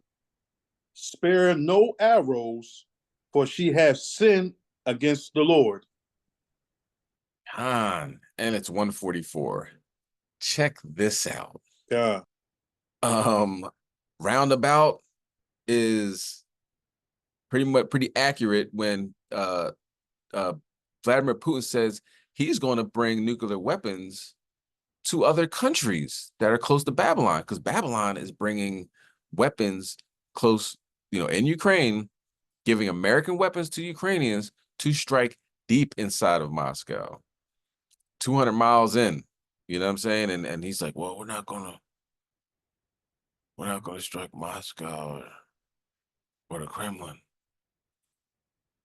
spare no arrows, for she hath sinned against the Lord. And it's 144. Check this out. Yeah. Roundabout is pretty accurate when Vladimir Putin says he's going to bring nuclear weapons to other countries that are close to Babylon, because Babylon is bringing weapons close, in Ukraine, giving American weapons to Ukrainians to strike deep inside of Moscow, 200 miles in. You know what I'm saying? And he's like, well, we're not gonna strike Moscow or the Kremlin.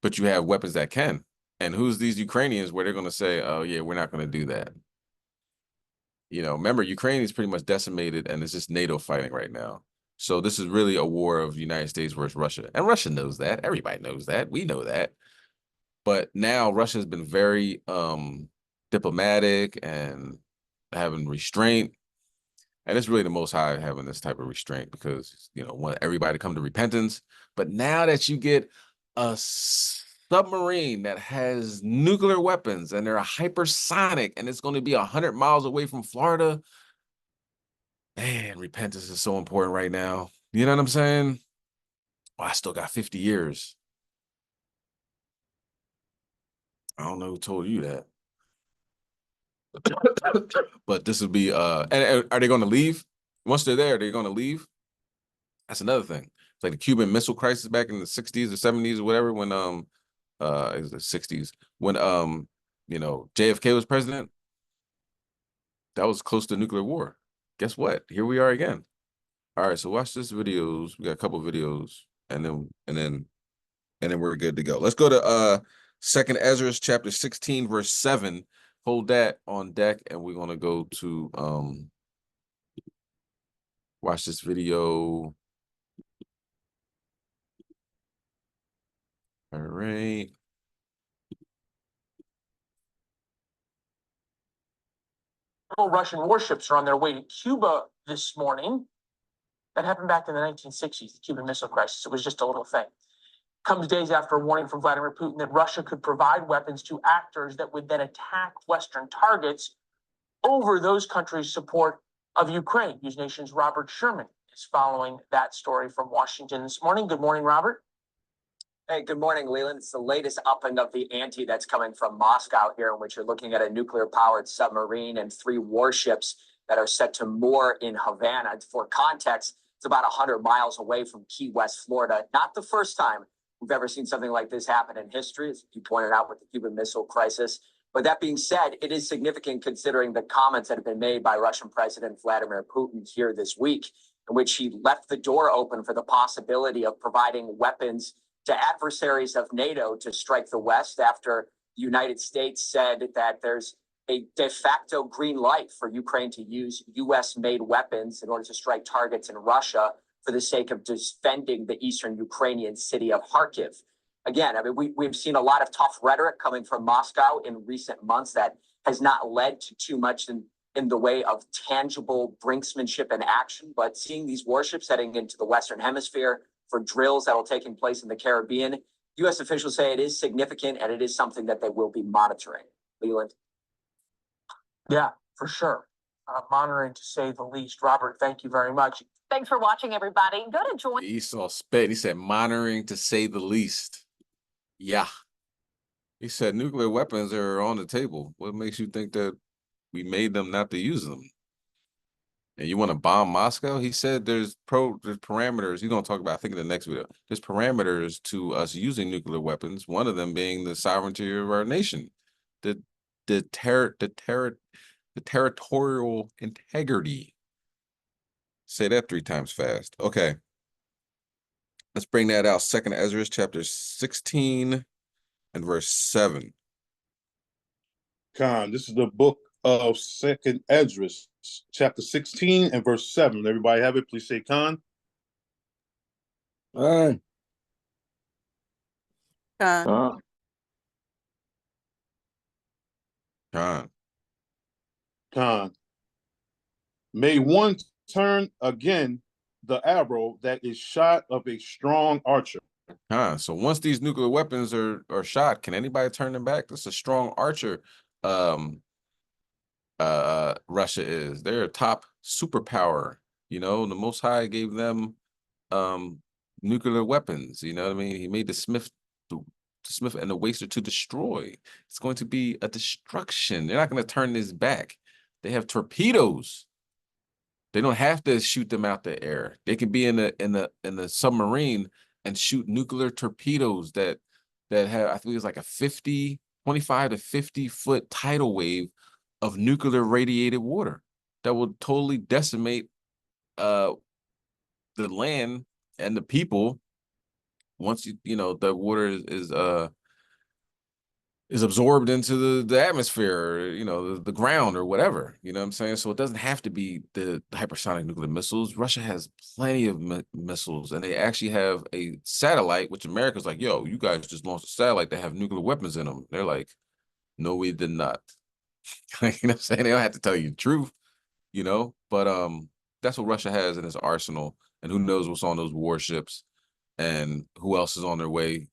But you have weapons that can. And who's these Ukrainians where they're gonna say, oh yeah, we're not gonna do that? Remember, Ukraine is pretty much decimated and it's just NATO fighting right now. So this is really a war of the United States versus Russia. And Russia knows that. Everybody knows that. We know that. But now Russia has been very diplomatic and having restraint. And it's really the Most High having this type of restraint because, want everybody to come to repentance. But now that you get a submarine that has nuclear weapons and they're hypersonic and it's going to be 100 miles away from Florida, man, repentance is so important right now. You know what I'm saying? Well, I still got 50 years. I don't know who told you that. But this would be and are they going to leave? Once they're there, they're going to leave. That's another thing. It's like the Cuban Missile Crisis back in the 60s or 70s or whatever, when it was the 60s, when JFK was president. That was close to nuclear war. Guess what? Here we are again. All right, so watch this videos. We got a couple videos, and then we're good to go. Let's go to 2nd Ezra chapter 16, verse 7. Hold that on deck, and we're gonna go to watch this video. All right. Russian warships are on their way to Cuba this morning. That happened back in the 1960s, the Cuban Missile Crisis. It was just a little thing. Comes days after a warning from Vladimir Putin that Russia could provide weapons to actors that would then attack Western targets over those countries' support of Ukraine. News Nation's Robert Sherman is following that story from Washington this morning. Good morning, Robert. Hey, good morning, Leland. It's the latest upping of the ante that's coming from Moscow here, in which you're looking at a nuclear-powered submarine and 3 warships that are set to moor in Havana. For context, it's about 100 miles away from Key West, Florida. Not the first time we've ever seen something like this happen in history, as you pointed out with the Cuban Missile Crisis. But that being said, it is significant considering the comments that have been made by Russian President Vladimir Putin here this week, in which he left the door open for the possibility of providing weapons to adversaries of NATO to strike the West after the United States said that there's a de facto green light for Ukraine to use U.S.-made weapons in order to strike targets in Russia for the sake of defending the eastern Ukrainian city of Kharkiv. Again, I mean, we've seen a lot of tough rhetoric coming from Moscow in recent months that has not led to too much in the way of tangible brinksmanship and action, but seeing these warships heading into the Western Hemisphere for drills that will taking place in the Caribbean, U.S. officials say it is significant and it is something that they will be monitoring. Leland? Yeah, for sure. Monitoring, to say the least. Robert, thank you very much. Thanks for watching, everybody. Go to join. Esau spit. He said, monitoring to say the least. Yeah. He said nuclear weapons are on the table. What makes you think that we made them not to use them? And you want to bomb Moscow? He said there's parameters. He's going to talk about, I think, in the next video. There's parameters to us using nuclear weapons. One of them being the sovereignty of our nation, the territorial integrity. Say that 3 times fast. Okay. Let's bring that out. 2nd Ezra chapter 16 and verse 7. Khan, this is the book of 2nd Ezra, chapter 16 and verse 7. Everybody have it? Please say Khan. Khan. Khan. May one turn again the arrow that is shot of a strong archer. So once these nuclear weapons are shot, can anybody turn them back? That's a strong archer. Russia is. They're a top superpower. You know, the Most High gave them nuclear weapons. You know what I mean? He made the Smith and the Waster to destroy. It's going to be a destruction. They're not going to turn this back. They have torpedoes. They don't have to shoot them out the air. They can be in the submarine and shoot nuclear torpedoes that have, I think it's like a 25 to 50-foot tidal wave of nuclear radiated water that will totally decimate the land and the people once the water is absorbed into the atmosphere, or, the ground or whatever, you know what I'm saying? So it doesn't have to be the hypersonic nuclear missiles. Russia has plenty of missiles, and they actually have a satellite, which America's like, yo, you guys just launched a satellite that have nuclear weapons in them. They're like, no, we did not. You know what I'm saying? They don't have to tell you the truth, but that's what Russia has in its arsenal, and who knows what's on those warships and who else is on their way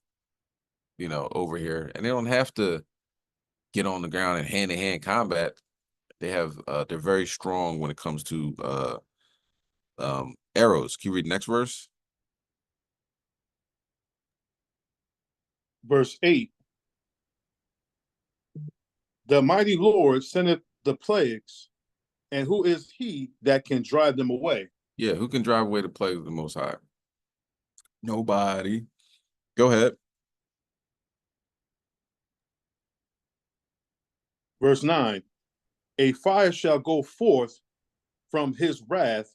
over here. And they don't have to get on the ground in hand-to-hand combat. They have they're very strong when it comes to arrows. Can you read the next verse? Verse 8. The mighty Lord sendeth the plagues, and who is he that can drive them away? Yeah, who can drive away the plagues of the Most High? Nobody. Go ahead. Verse 9. A fire shall go forth from his wrath,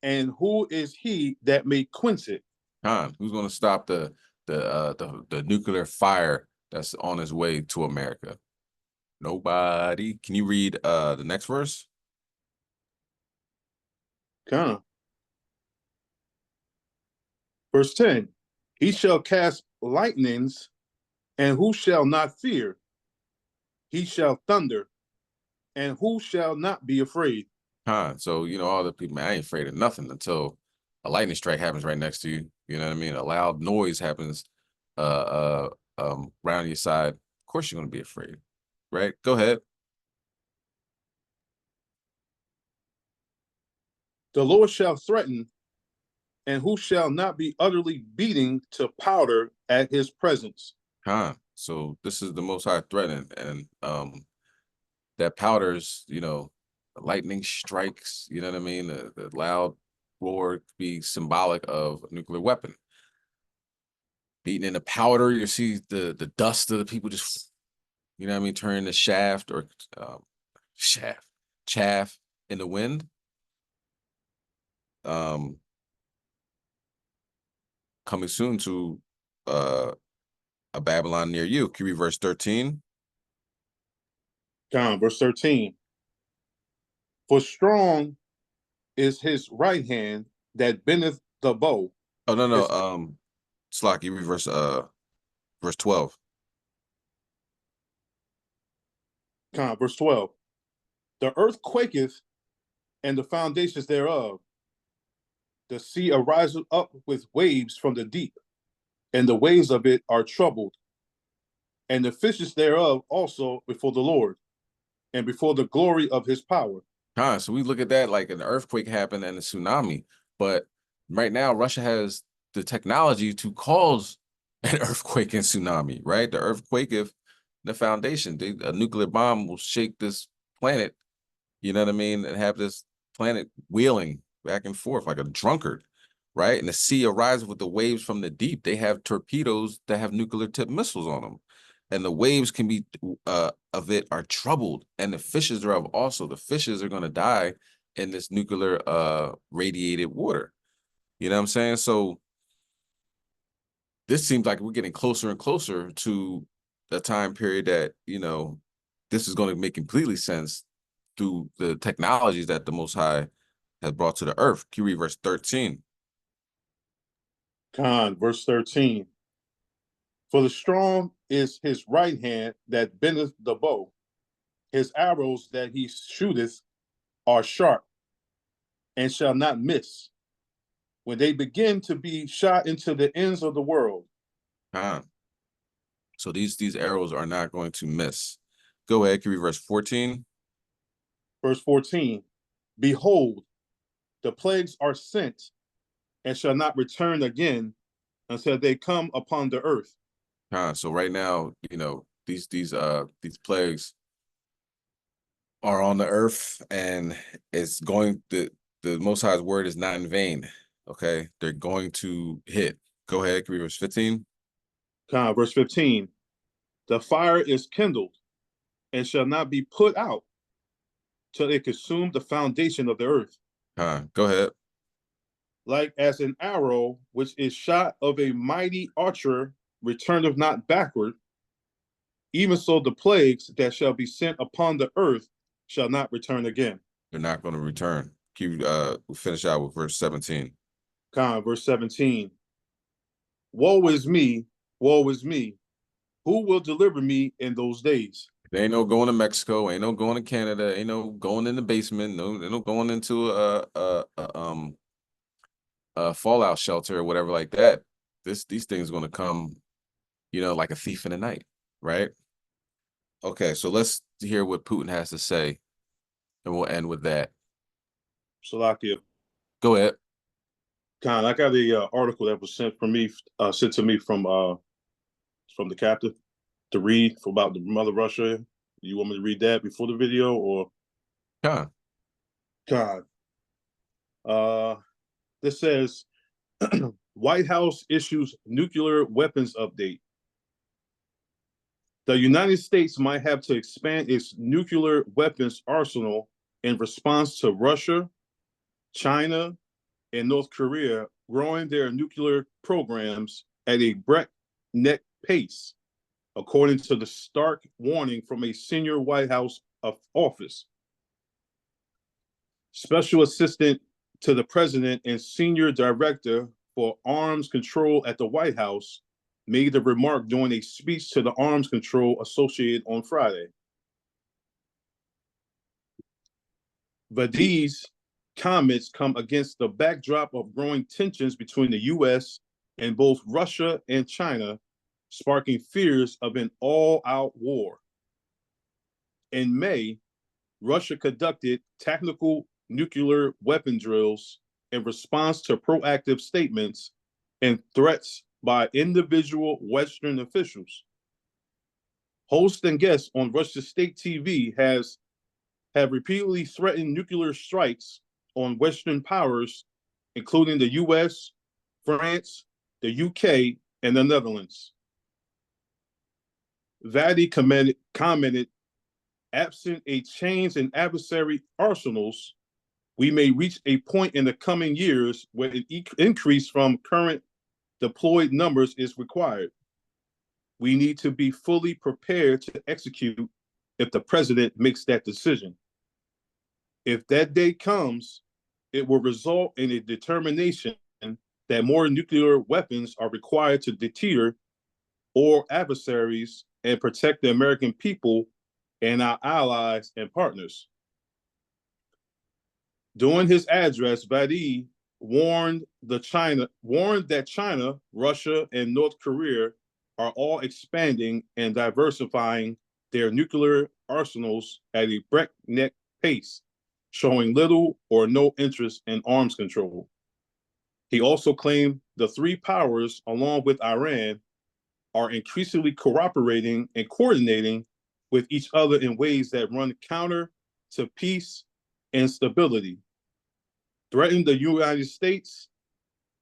and who is he that may quench it? Who's going to stop the nuclear fire that's on its way to America? Nobody. Can you read the next verse? Verse 10. He shall cast lightnings, and who shall not fear? He shall thunder, and who shall not be afraid? So, all the people, man, I ain't afraid of nothing until a lightning strike happens right next to you. You know what I mean? A loud noise happens around your side. Of course you're going to be afraid, right? Go ahead. The Lord shall threaten, and who shall not be utterly beating to powder at his presence? So this is the Most High threatening, and that powders, the lightning strikes, you know what I mean? The loud roar be symbolic of a nuclear weapon. Beating in the powder, you see the dust of the people just, you know what I mean, turn the chaff in the wind. Coming soon to a Babylon near you. Can you read verse 13? Verse 13. For strong is his right hand that bendeth the bow. Oh, no. Slocky, read verse 12. Verse 12. The earth quaketh, and the foundations thereof. The sea arises up with waves from the deep, and the waves of it are troubled. And the fishes thereof also before the Lord, and before the glory of his power. So we look at that like an earthquake happened and a tsunami. But right now, Russia has the technology to cause an earthquake and tsunami, right? The earthquake, if the foundation, a nuclear bomb will shake this planet, you know what I mean, and have this planet wheeling back and forth like a drunkard, right? And the sea arises with the waves from the deep. They have torpedoes that have nuclear tipped missiles on them. And the waves can be of it are troubled, and the fishes are also. The fishes are going to die in this nuclear radiated water. You know what I'm saying? So this seems like we're getting closer and closer to the time period that this is going to make completely sense through the technologies that the Most High has brought to the earth. Can you read verse 13? Verse 13. For the strong is his right hand that bendeth the bow. His arrows that he shooteth are sharp, and shall not miss. when they begin to be shot into the ends of the world. So these arrows are not going to miss. Go ahead, can we verse 14? Verse 14, behold, the plagues are sent and shall not return again until they come upon the earth. So right now, you know, these plagues are on the earth, and it's going, the Most High's word is not in vain. Okay, they're going to hit. Go ahead, can we verse 15? Verse 15, the fire is kindled and shall not be put out till it consume the foundation of the earth. Go ahead. Like as an arrow which is shot of a mighty archer returneth not backward, even so the plagues that shall be sent upon the earth shall not return again. They're not going to return. Can you finish out with verse 17? Verse 17, woe is me, who will deliver me in those days? There ain't no going to Mexico, ain't no going to Canada, ain't no going in the basement, no going into a fallout shelter or whatever like that. These things are going to come, you know, like a thief in the night, right? Okay, so let's hear what Putin has to say, and we'll end with that. Salakia. Go ahead. I got a article that was sent to me from the captain to read about the Mother Russia. You want me to read that before the video or? This says White House issues nuclear weapons update. The United States might have to expand its nuclear weapons arsenal in response to Russia, China, and North Korea growing their nuclear programs at a breakneck pace, according to the stark warning from a senior White House office. Special Assistant to the President and Senior Director for Arms Control at the White House made the remark during a speech to the Arms Control Associated on Friday. Vadi's comments come against the backdrop of growing tensions between the U.S. and both Russia and China, sparking fears of an all-out war. In May, Russia conducted tactical nuclear weapon drills in response to proactive statements and threats by individual Western officials. Hosts and guests on Russia's state TV have repeatedly threatened nuclear strikes on Western powers, including the US, France, the UK, and the Netherlands. Vadi commented, absent a change in adversary arsenals, we may reach a point in the coming years where an increase from current deployed numbers is required. We need to be fully prepared to execute if the president makes that decision. If that day comes, it will result in a determination that more nuclear weapons are required to deter all adversaries and protect the American people and our allies and partners. During his address, Vadi warned that China, Russia, and North Korea are all expanding and diversifying their nuclear arsenals at a breakneck pace, showing little or no interest in arms control. He also claimed the three powers, along with Iran, are increasingly cooperating and coordinating with each other in ways that run counter to peace and stability, threaten the United States,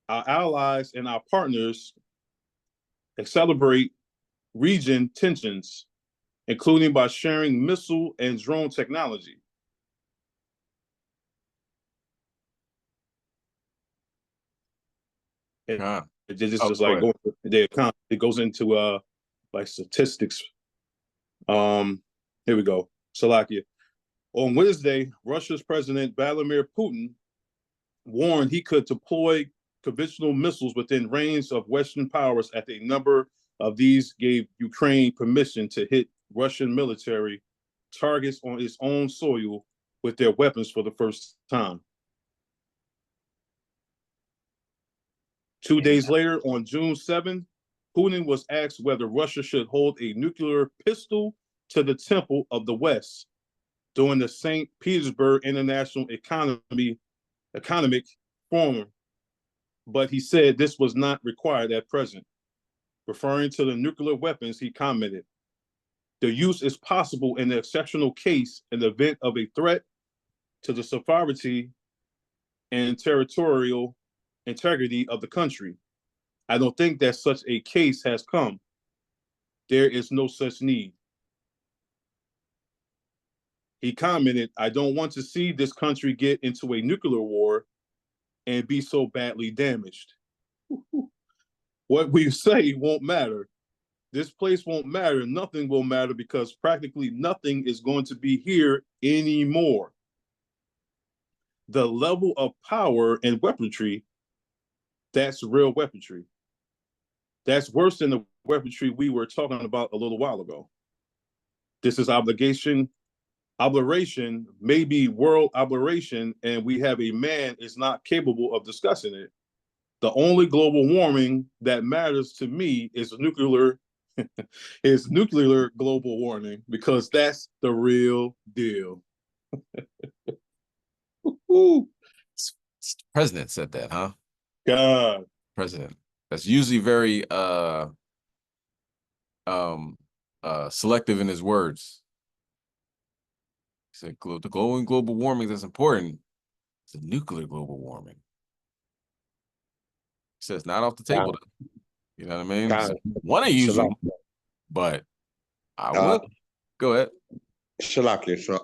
our allies, and our partners, accelerate region tensions, including by sharing missile and drone technology. And it goes into like statistics. Here we go. Salakia. On Wednesday, Russia's President Vladimir Putin warned he could deploy conventional missiles within range of Western powers as a number of these gave Ukraine permission to hit Russian military targets on its own soil with their weapons for the first time. 2 days later, on June 7th, Putin was asked whether Russia should hold a nuclear pistol to the Temple of the West during the St. Petersburg International Economic Forum, but he said this was not required at present. Referring to the nuclear weapons, he commented, "The use is possible in the exceptional case in the event of a threat to the sovereignty and territorial integrity of the country. I don't think that such a case has come. There is no such need." He commented, "I don't want to see this country get into a nuclear war and be so badly damaged. What we say won't matter. This place won't matter. Nothing will matter because practically nothing is going to be here anymore. The level of power and weaponry, that's real weaponry. That's worse than the weaponry we were talking about a little while ago. This is obliteration, maybe world obliteration, and we have a man is not capable of discussing it. The only global warming that matters to me is nuclear global warming, because that's the real deal." The president said that, huh? God. President. That's usually very selective in his words. He said the global warming that's important. It's the nuclear global warming. He says not off the table. You know what I mean? Want to use them, but I will. Go ahead. Shalakia. So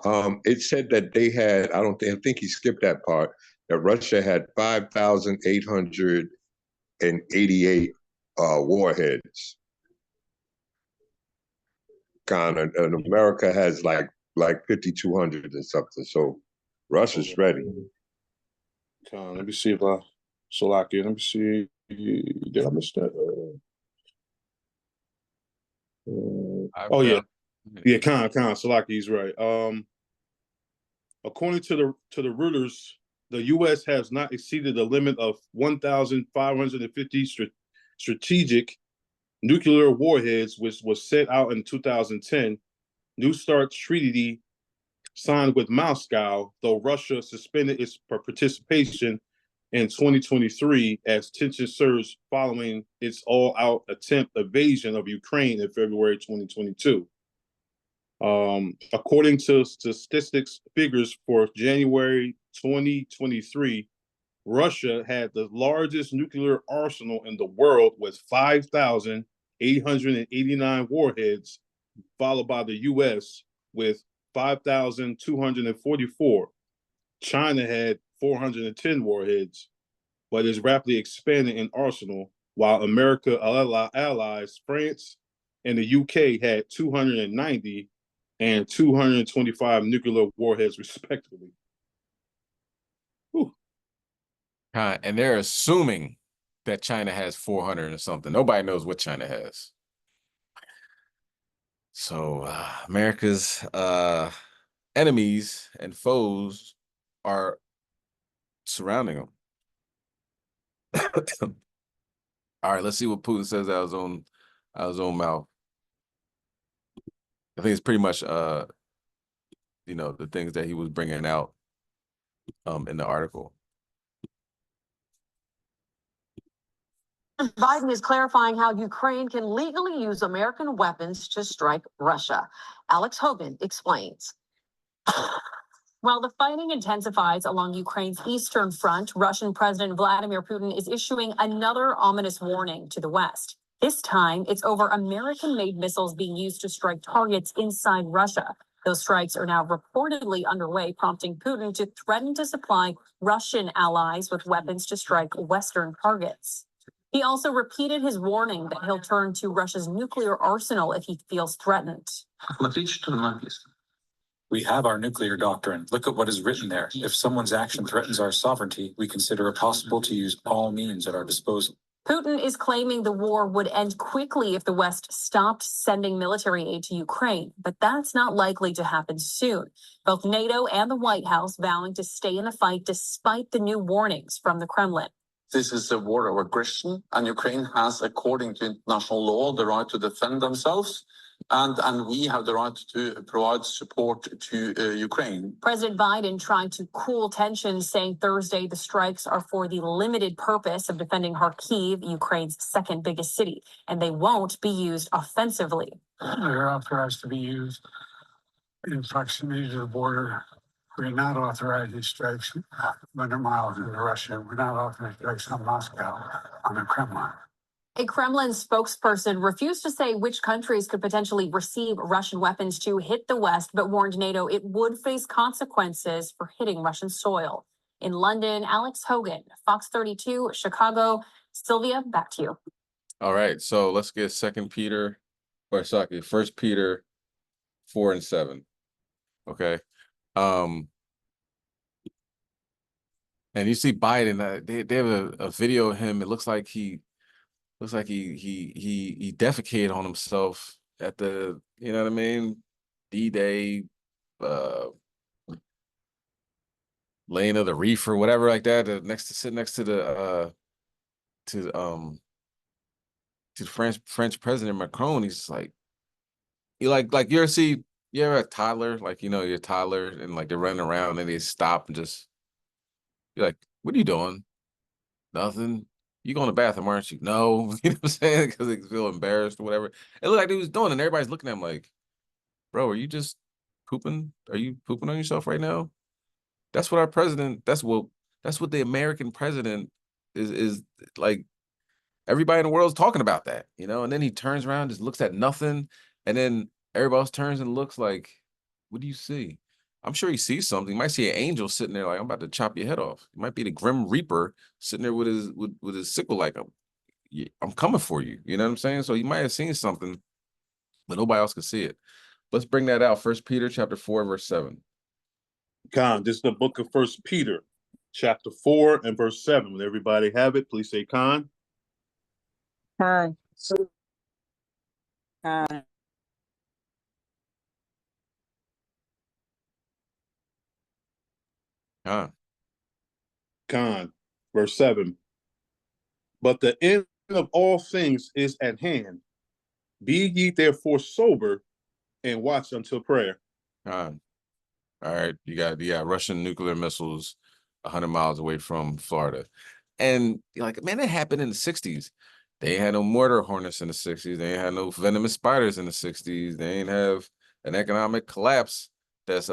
it said that they had, I think he skipped that part, that Russia had 5,888 warheads. And America has like 5,200 and something. So Russia's ready. Let me see if Shalakia, let me see. Did I miss that? Oh yeah. Yeah, Khan, Salaki's right. According to the Reuters, the U.S. has not exceeded the limit of 1,550 strategic nuclear warheads, which was set out in 2010. New START treaty signed with Moscow, though Russia suspended its participation in 2023 as tension surged following its all-out invasion of Ukraine in February 2022. According to statistics figures for January 2023, Russia had the largest nuclear arsenal in the world with 5,889 warheads, followed by the US with 5,244. China had 410 warheads, but is rapidly expanding in arsenal, while America allies, France and the UK had 290 and 225 nuclear warheads, respectively. And they're assuming that China has 400 or something. Nobody knows what China has. So America's enemies and foes are surrounding them. All right, let's see what Putin says out of his own mouth. I think it's pretty much, the things that he was bringing out in the article. Biden is clarifying how Ukraine can legally use American weapons to strike Russia. Alex Hogan explains. While the fighting intensifies along Ukraine's eastern front, Russian President Vladimir Putin is issuing another ominous warning to the West. This time, it's over American-made missiles being used to strike targets inside Russia. Those strikes are now reportedly underway, prompting Putin to threaten to supply Russian allies with weapons to strike Western targets. He also repeated his warning that he'll turn to Russia's nuclear arsenal if he feels threatened. We have our nuclear doctrine. Look at what is written there. If someone's action threatens our sovereignty, we consider it possible to use all means at our disposal. Putin is claiming the war would end quickly if the West stopped sending military aid to Ukraine, but that's not likely to happen soon. Both NATO and the White House vowing to stay in the fight despite the new warnings from the Kremlin. this is a war of aggression, and Ukraine has, according to international law, the right to defend themselves. And we have the right to provide support to Ukraine. President Biden trying to cool tensions, saying Thursday the strikes are for the limited purpose of defending Kharkiv, Ukraine's second biggest city, and they won't be used offensively. They're authorized to be used in proximity to the border. We're not authorized to strikes 100 miles into Russia. We're not authorized strikes on Moscow, on the Kremlin. A Kremlin spokesperson refused to say which countries could potentially receive Russian weapons to hit the West, but warned NATO it would face consequences for hitting Russian soil. In London, Alex Hogan, Fox 32, Chicago. Sylvia, back to you. All right, so let's get First Peter 4 and 7. Okay. And you see Biden, they have a video of him. It looks like he defecated on himself at the, you know what I mean, D-Day, laying of the reef or whatever like that, sit next to the French President Macron. He's like, you ever a toddler, like, you know, you're a toddler and like they're running around and they stop and just, you're like, what are you doing? Nothing. You going to the bathroom, aren't you? No. You know what I'm saying? Because they feel embarrassed or whatever. It looked like he was doing, and everybody's looking at him like, bro, are you just pooping? Are you pooping on yourself right now? That's what our president, that's what the American president is like. Everybody in the world is talking about that, you know? And then he turns around, just looks at nothing, and then everybody else turns and looks like, what do you see? I'm sure he sees something. You might see an angel sitting there like, I'm about to chop your head off. It might be the Grim Reaper sitting there with his sickle like, I'm coming for you. You know what I'm saying? So he might have seen something, but nobody else could see it. Let's bring that out. 1 Peter chapter 4, verse 7. Con, this is the book of 1 Peter, chapter 4 and verse 7. When everybody have it, please say con. Con. Con. Con, verse 7. But the end of all things is at hand. Be ye therefore sober and watch until prayer. All right, you got Russian nuclear missiles 100 miles away from Florida. And you're like, man, that happened in the 60s. They ain't had no mortar hornets in the 60s. They ain't had no venomous spiders in the 60s. They ain't have an economic collapse that's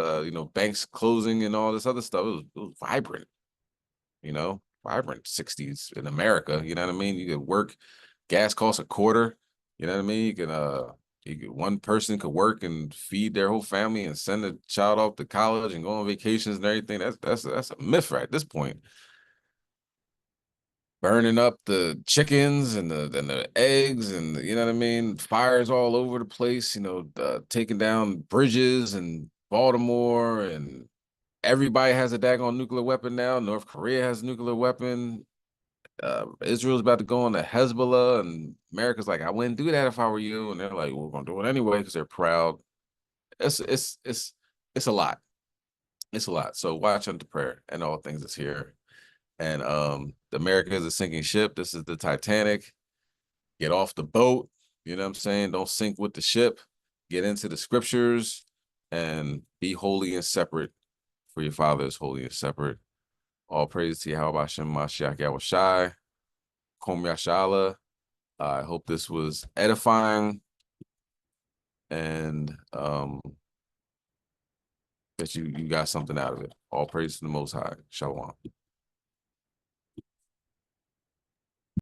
banks closing and all this other stuff. It was vibrant, vibrant 60s in America. You know what I mean? You could work, gas costs $0.25. You know what I mean? One person could work and feed their whole family and send a child off to college and go on vacations and everything. That's a myth right at this point. Burning up the chickens and the eggs and you know what I mean? Fires all over the place, taking down bridges in Baltimore, and everybody has a daggone nuclear weapon now. North Korea has a nuclear weapon. Israel's about to go on to Hezbollah, and America's like, I wouldn't do that if I were you. And they're like, we're gonna do it anyway because they're proud. It's a lot. It's a lot. So watch unto prayer and all things is here. And America is a sinking ship. This is the Titanic. Get off the boat. You know what I'm saying? Don't sink with the ship. Get into the scriptures and be holy and separate, for your Father is holy and separate. All praise to Yahweh Hashem Mashiach Yahushai. Kom Yashala. I hope this was edifying and that you got something out of it. All praise to the Most High. Shalom.